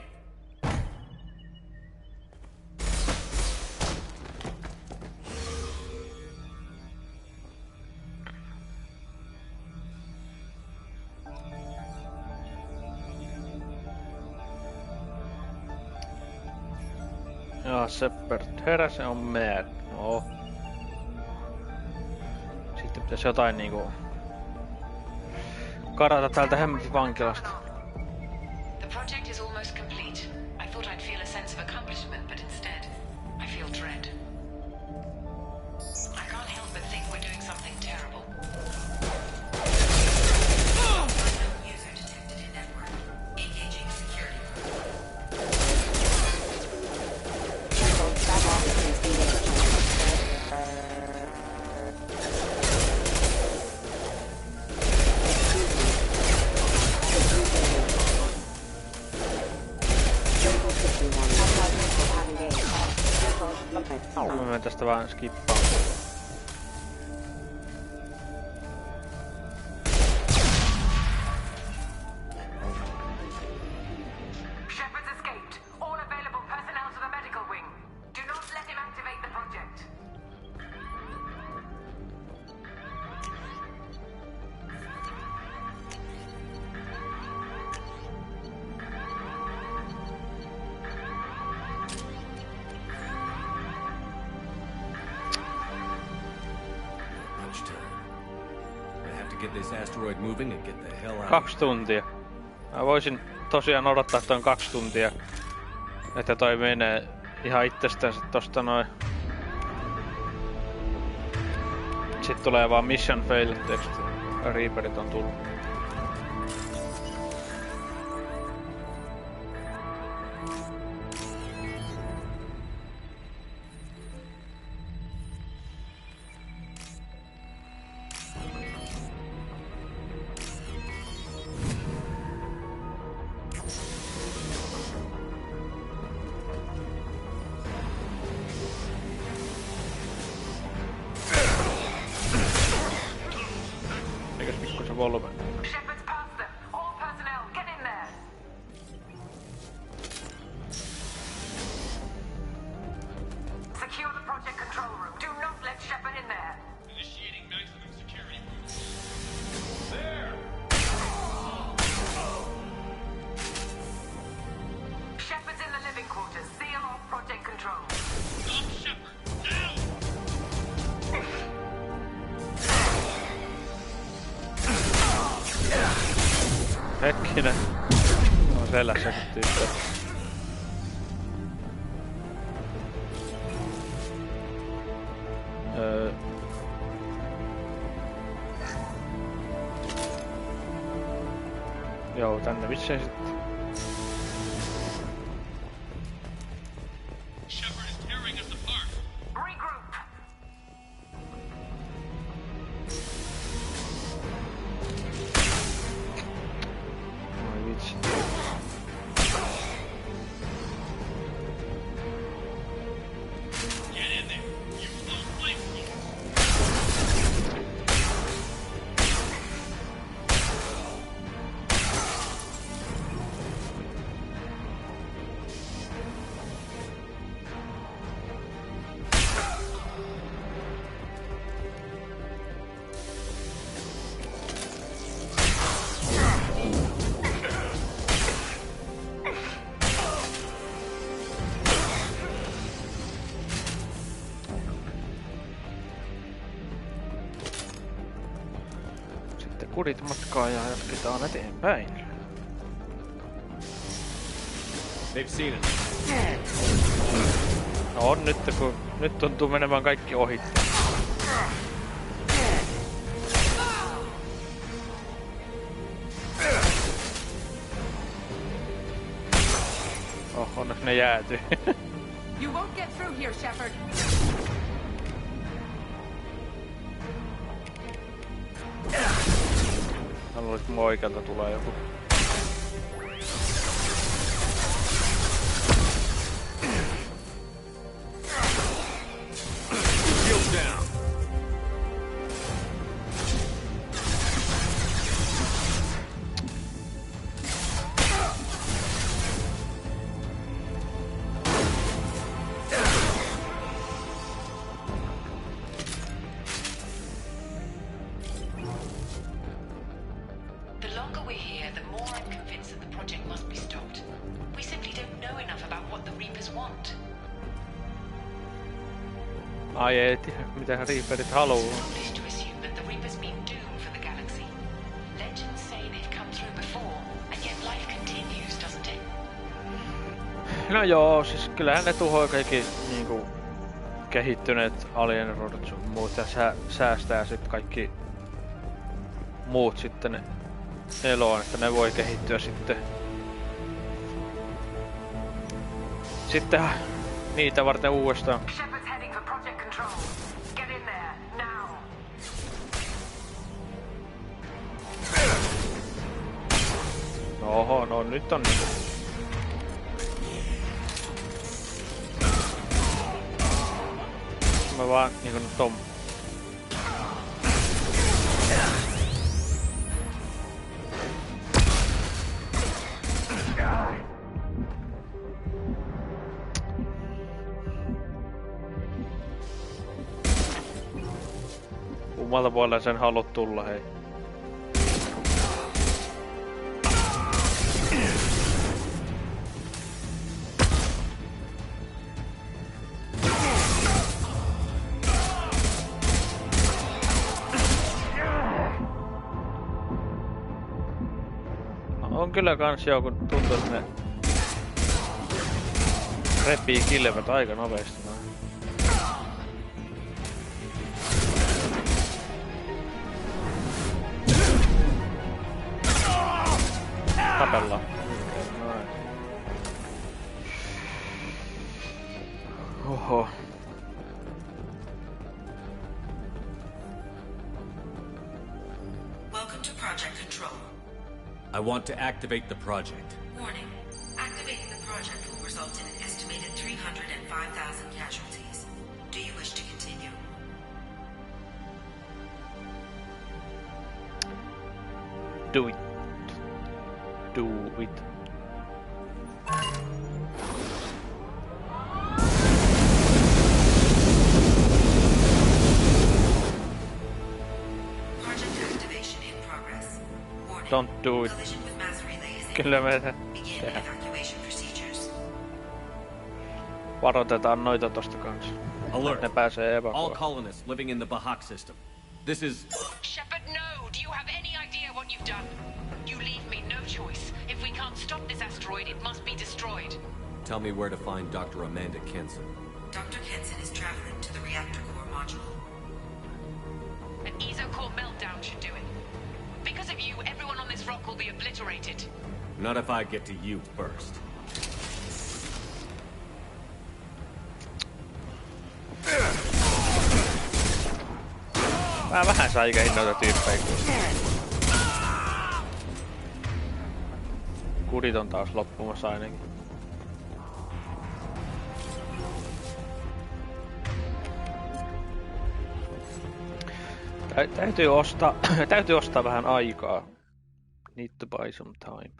Joo, Shepard heräsi, on mad. No. Sitten pitäisi jotain niinku karata täältä hemmetin vankilasta. The project is almost complete. I thought I'd feel a sense of accomplishment, but instead, I feel dread. I can't help but think we're doing something terrible. User detected in network. Engaging security. Mä menen tästä vaan skippaan. Shepard's escaped. All available personnel to the medical wing. Do not let him activate the project. Get this asteroid moving and get the hell out. 2 tuntia. Mä voisin tosiaan odottaa ton 2 tuntia. Että toi menee ihan itsestään sit tosta noin. Sitten tulee vaan mission failed text. Reaperit on tullut. 3. Shepard's past them. All personnel, get in there. Secure the project control room. Do not let Shepard in there. Initiating maximum security boost. There! Shepard's in the living quarters. Seal off project control. Stop Shepard! Now! Hetkinen. On selässäkin tyyppiä. Joo, tänne missä sitten. Shepard is tearing us apart. Regroup. Ai vitsi. Get in there. Use those flamethrowers. Sitten kudit matkaa ja jatketaan eteenpäin. They've seen it. No on nyt, kun nyt tuntuu menemään kaikki ohi. Oh, onneksi ne jäätyy. You won't get through here, Shepard. Mä luulen, että mun oikealta tulee joku. Shields down. The longer we're here, the more I'm convinced that the project must be stopped. We simply don't know enough about what the Reapers want. Ai ei tiedä, mitä Reaperit haluu. Foolish to assume that the Reapers mean doom for the galaxy. Legends say they've come through before, and yet life continues, doesn't it? No joo, siis kyllähän ne tuhoi kaikki niinku kehittyneet alienrodut sun muut ja säästää sit kaikki muut sitten ne eloon, että ne voi kehittyä sitten niitä varten uudestaan. Shepard's heading for project control. Get in there, now. Oho, no nyt on niinku. Mä vaan niinku tom. Kummalta puolella sen haluat tulla, hei. On kyllä kans joo, kun tuntuu, että ne repii kilvät aika nopeasti. Tapellaan. Noin. Oho. Welcome to project control. I want to activate the project. Warning. Activating the project will result in an estimated 305,000 casualties. Do you wish to continue? Do it. Do it. Don't do it. Kyllä me tehdään. Varoitetaan noita tosta kanssa. Alert. Ne pääsee All evakuoimaan. colonists living in the Bahak system. This is... Shepard, no! Do you have any idea what you've done? You leave me no choice. If we can't stop this asteroid, it must be destroyed. Tell me where to find Dr. Amanda Kenson. Dr. Kenson is traveling to the reactor core module. An ESO-core meltdown should do it. Because of you, everyone on this rock will be obliterated. Not if I get to you first. Mä vähän säikähin noita tyyppejä. Kudit on taas loppumassa ainakin. Täytyy ostaa vähän aikaa. Need to buy some time.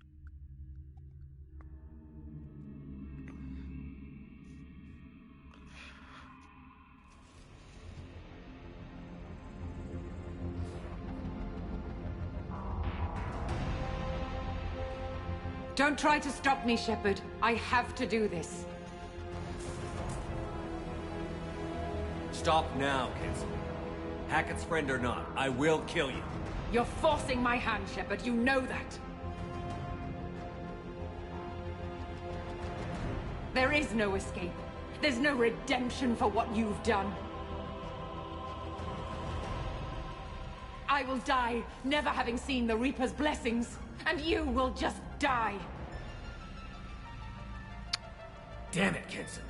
Don't try to stop me, Shepard. I have to do this. Stop now, Kenson. Hackett's friend or not, I will kill you. You're forcing my hand, Shepard. You know that. There is no escape. There's no redemption for what you've done. I will die, never having seen the Reaper's blessings, and you will just die. Damn it, Kenson.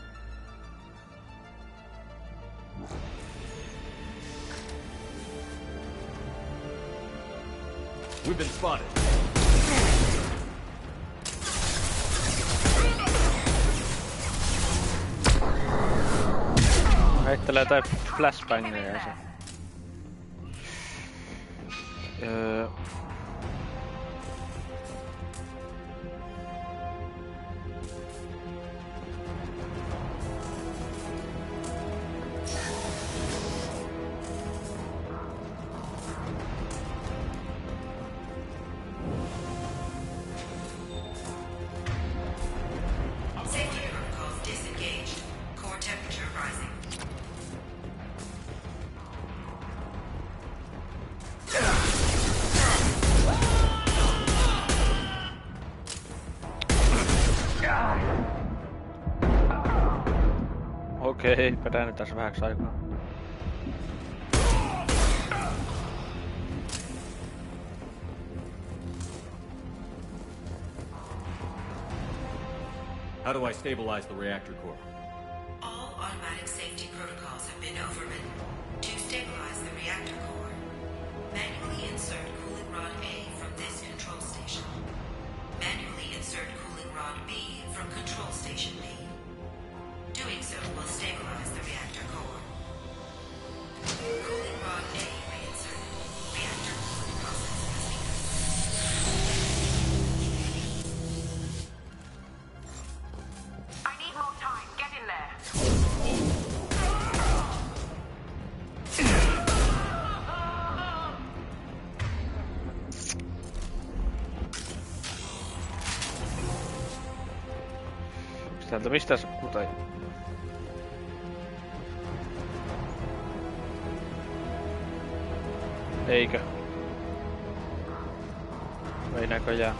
We've been spotted. Heittelee jotain flashbangeja se. Okei, vedään nyt tässä vähäksi aikaa. How do I stabilize the reactor core? All automatic safety protocols have been overridden. To stabilize the reactor core, manually insert cooling rod A from this control station. Manually insert cooling rod B from control station B. Doing so will stabilize the reactor core. Cooling rod A reinserted. Reactor cooling process has I need more time. Get in there. Täältä mistä se kutai? Eikö? Ei näköjään.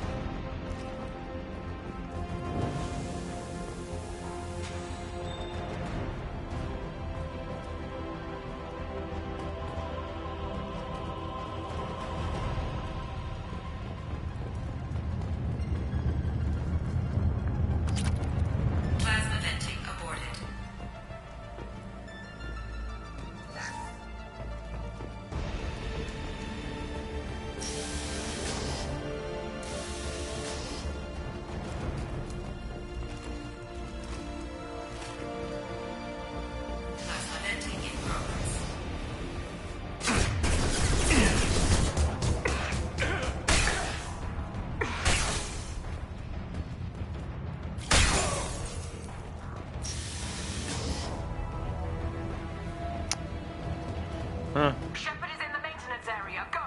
Plasma venting aborted. Huh. Shepard is in the maintenance area. Go!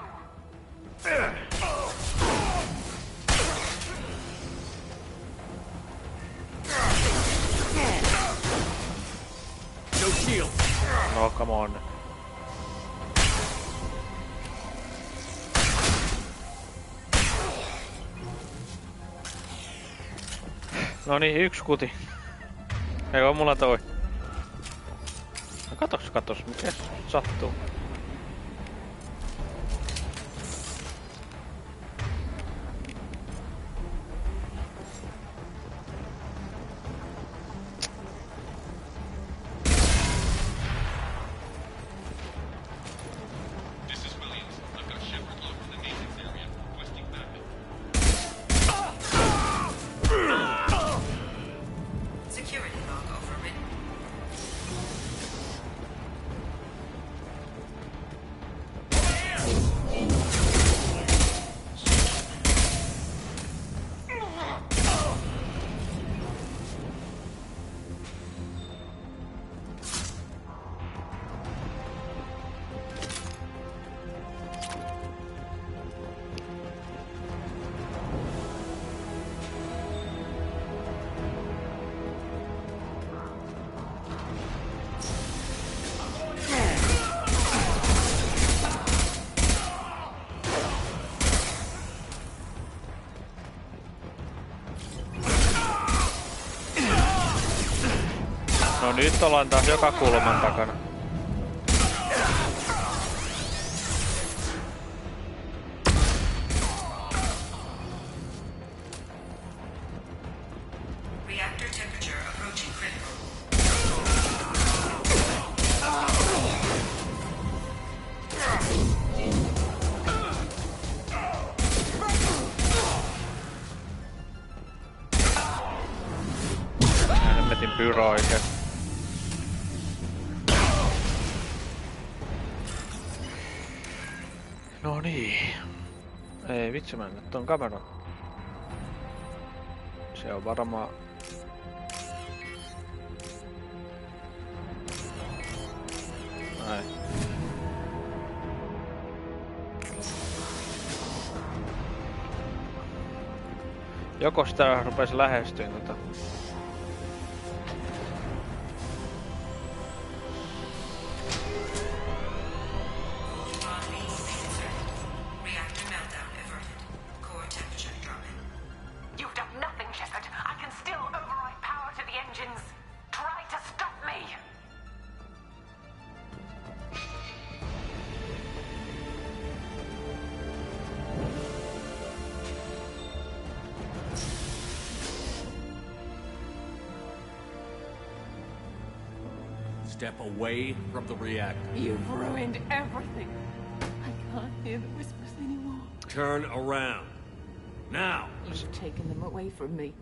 No shield. No, come on. No niin, yksi kuti. Ei oo mulla toi. No katos, mikä sattuu? No nyt ollaan taas joka kulman takana. Reactor temperature approaching critical. Hemmetin pyro oikein. No niin. Ei vitsi, mä nyt on kamera. Se on varmaan... Näin. Joko sitä rupesi lähestyyn tota... Step away from the reactor. You've ruined everything. I can't hear the whispers anymore. Turn around. Now! You've taken them away from me.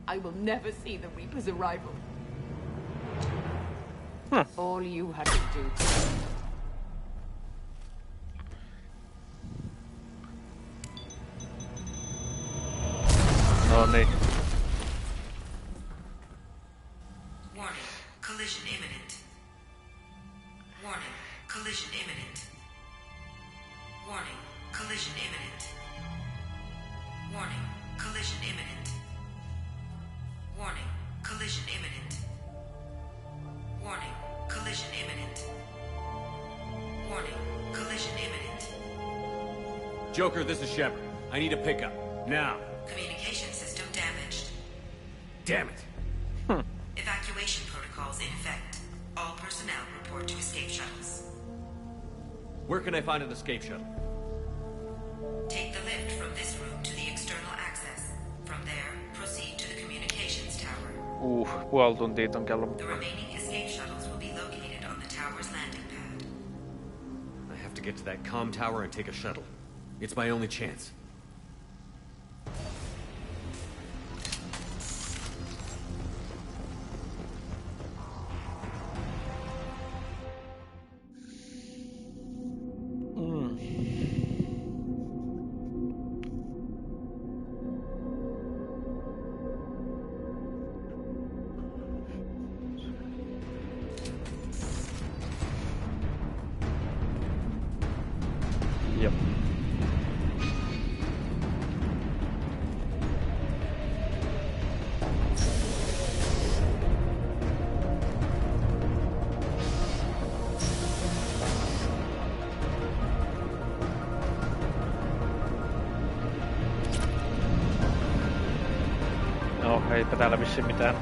I will never see the Reaper's arrival. All you had to do. No niin. Warning, collision imminent. Warning, collision imminent. Warning, collision imminent. Warning, collision imminent. Warning, collision imminent. Warning, collision imminent. Warning, collision imminent. Joker, this is Shepard. I need a pickup. Now. Communication system damaged. Damn it. Evacuation protocols in effect. All personnel report to escape shuttles. Where can I find an escape shuttle? Take the lift from this room to the external access. From there, proceed to the communications tower. Puoli tuntia ton kellon. The remaining escape shuttles will be located on the tower's landing pad. I have to get to that comm tower and take a shuttle. It's my only chance. Jop. No, eipä täällä vissiin mitään.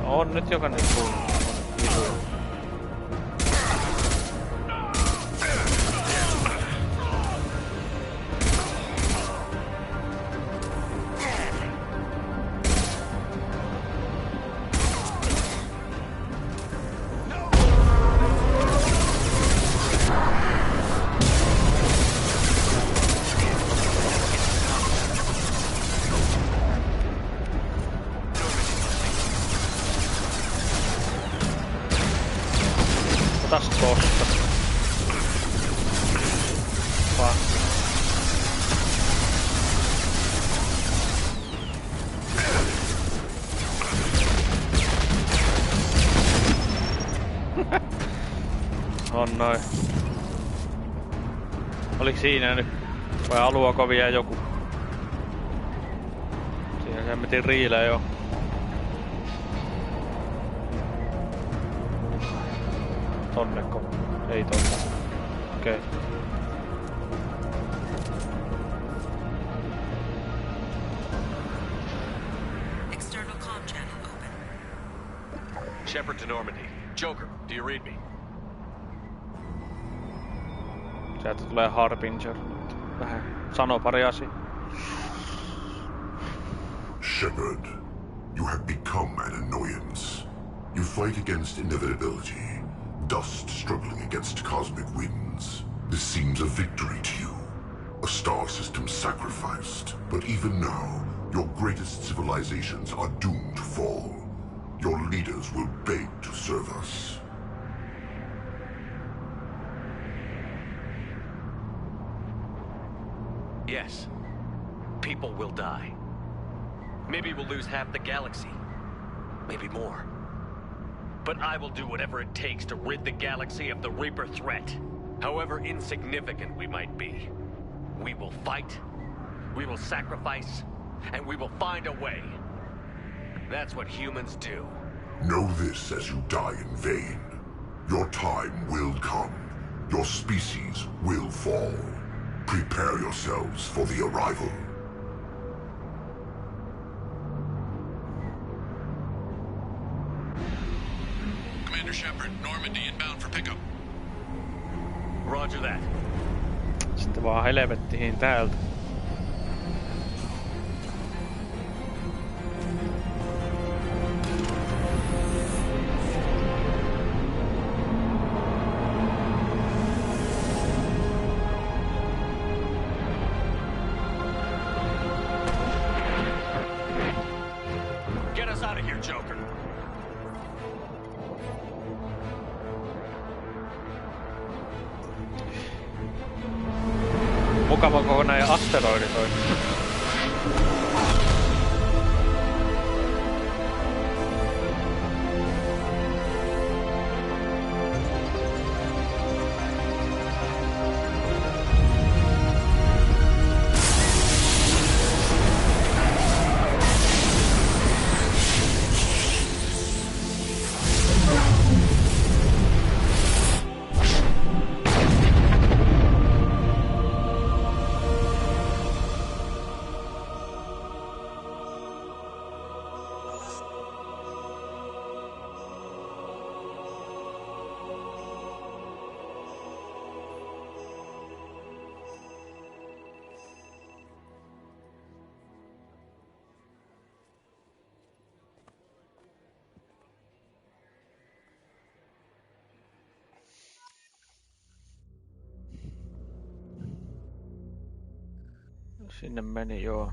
On nyt jokainen tullut. Otas tosta. Fuck. On noin. Oliko siinä nyt? Vai haluaako vielä joku? Siinä hemmetin riilee jo. Tonneko? Ei tonne. Okei. External comm channel open. Shepard to Normandy. Joker, do you read me? Sieltä tulee Harbinger. Vähän sano pari asiaa. Shepard, you have become an annoyance. You fight against inevitability. Dust struggling against cosmic winds. This seems a victory to you. A star system sacrificed. But even now, your greatest civilizations are doomed to fall. Your leaders will beg to serve us. Yes. People will die. Maybe we'll lose half the galaxy. Maybe more. But I will do whatever it takes to rid the galaxy of the Reaper threat. However insignificant we might be. We will fight, we will sacrifice, and we will find a way. That's what humans do. Know this as you die in vain. Your time will come. Your species will fall. Prepare yourselves for the arrival. Commander Shepard, Normandy inbound for pickup. Roger that. Sitten vaan helvettiin täältä. Get us out of here, Joker. Mukava kokonainen asteroidi toi. Sinne meni, joo.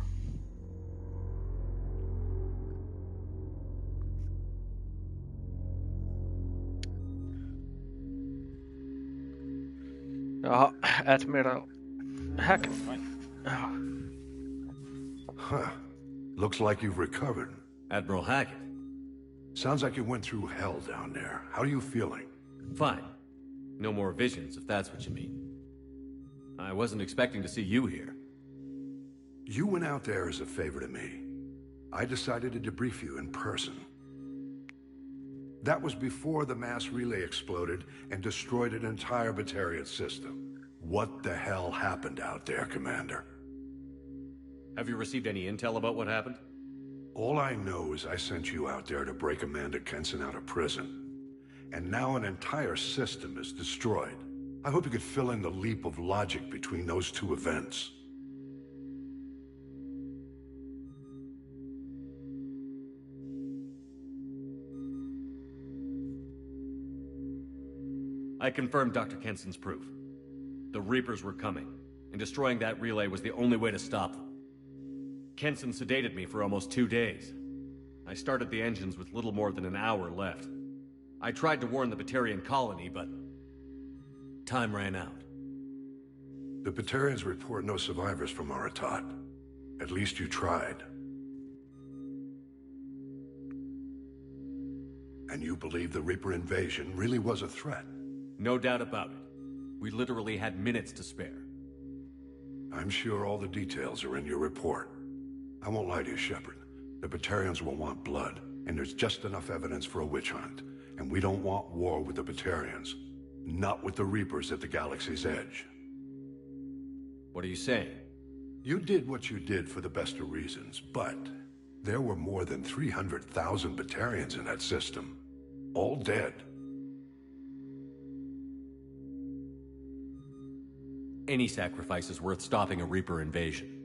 Jaha, Admiral Hackett. Huh. Looks like you've recovered. Admiral Hackett. Sounds like you went through hell down there. How are you feeling? Fine. No more visions, if that's what you mean. I wasn't expecting to see you here. You went out there as a favor to me. I decided to debrief you in person. That was before the mass relay exploded and destroyed an entire Batarian system. What the hell happened out there, Commander? Have you received any intel about what happened? All I know is I sent you out there to break Amanda Kenson out of prison. And now an entire system is destroyed. I hope you could fill in the leap of logic between those two events. I confirmed Dr. Kenson's proof. The Reapers were coming, and destroying that relay was the only way to stop them. Kenson sedated me for almost 2 days. I started the engines with little more than an hour left. I tried to warn the Batarian colony, but time ran out. The Batarians report no survivors from Aratat. At least you tried. And you believe the Reaper invasion really was a threat? No doubt about it. We literally had minutes to spare. I'm sure all the details are in your report. I won't lie to you, Shepard. The Batarians will want blood, and there's just enough evidence for a witch hunt. And we don't want war with the Batarians. Not with the Reapers at the galaxy's edge. What are you saying? You did what you did for the best of reasons, but there were more than 300,000 Batarians in that system. All dead. Any sacrifice is worth stopping a Reaper invasion.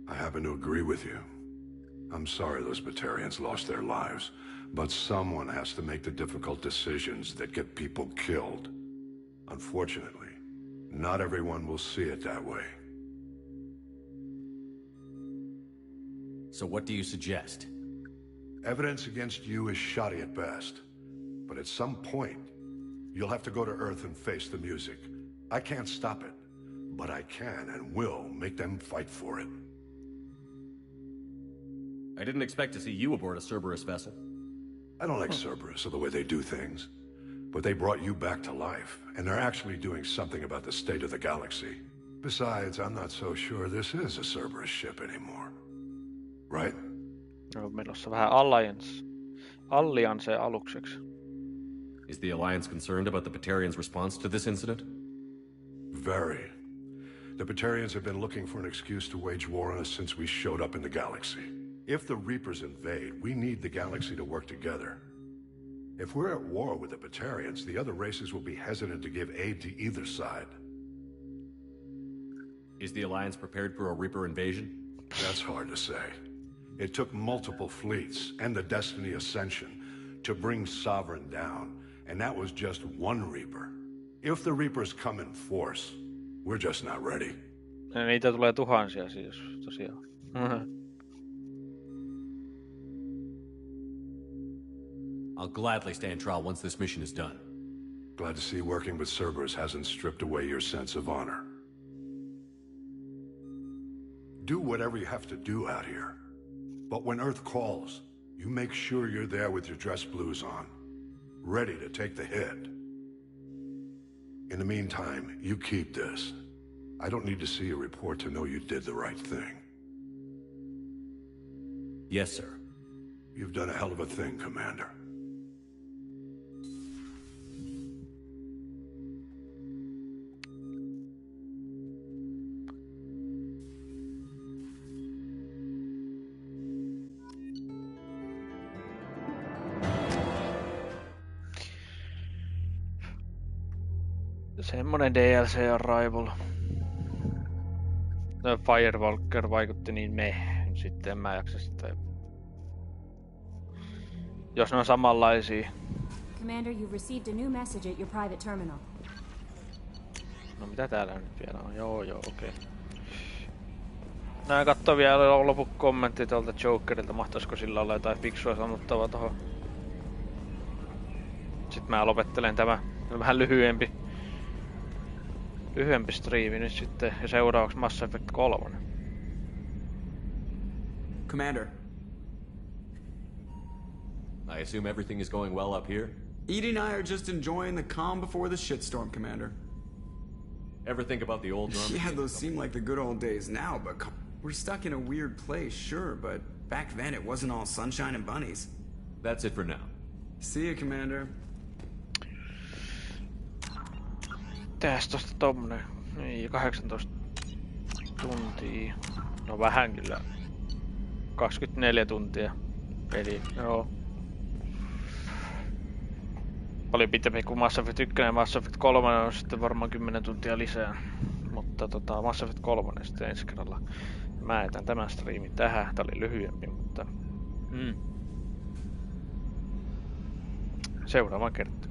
I happen to agree with you. I'm sorry those Batarians lost their lives, but someone has to make the difficult decisions that get people killed. Unfortunately, not everyone will see it that way. So what do you suggest? Evidence against you is shoddy at best. But at some point, you'll have to go to Earth and face the music. I can't stop it, but I can and will make them fight for it. I didn't expect to see you aboard a Cerberus vessel. I don't like Cerberus or the way they do things. But they brought you back to life, and they're actually doing something about the state of the galaxy. Besides, I'm not so sure this is a Cerberus ship anymore. Right? No, menossa vähän allianse alukseksi. Is the Alliance concerned about the Batarians' response to this incident? Very. The Batarians have been looking for an excuse to wage war on us since we showed up in the galaxy. If the Reapers invade, we need the galaxy to work together. If we're at war with the Batarians, the other races will be hesitant to give aid to either side. Is the Alliance prepared for a Reaper invasion? That's hard to say. It took multiple fleets and the Destiny Ascension to bring Sovereign down, and that was just one Reaper. If the Reapers come in force, we're just not ready. Ja niitä tulee tuhansia siis, tosiaan. I'll gladly stand trial once this mission is done. Glad to see working with Cerberus hasn't stripped away your sense of honor. Do whatever you have to do out here. But when Earth calls, you make sure you're there with your dress blues on, ready to take the hit. In the meantime, you keep this. I don't need to see a report to know you did the right thing. Yes, sir. You've done a hell of a thing, Commander. Semmonen DLC-arrival. No, Firewalker vaikutti niin sitten en mä jaksa sitä. Jos ne on samanlaisia. Commander, you've received a new message at your private terminal. No mitä täällä nyt vielä on? Joo, okei. Nää kattoo vielä loput kommentti tuolta Jokerilta, mahtaisiko sillä olla jotain fiksua sanottavaa tohon. Sitten mä lopettelen tämä vähän lyhyempi striimi nyt sitten ja seuraavaksi Mass Effect 3. Commander. I assume everything is going well up here? Edie and I are just enjoying the calm before the shitstorm, Commander. Ever think about the old Normandy? Yeah, those seem like the good old days now, but we're stuck in a weird place, sure, but back then it wasn't all sunshine and bunnies. That's it for now. See you, Commander. Mitäs tosta tommonen? Niin, 18 tuntia. No vähän kyllä. 24 tuntia peli, joo. Paljon pitempi kuin Mass Effect 1 ja Mass Effect 3 on sitten varmaan 10 tuntia lisää. Mutta Mass Effect 3 sitten ensi kerralla. Mä jätän tämän striimin tähän. Tää oli lyhyempi, mutta... Seuraava kerta.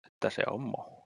Että se on mo.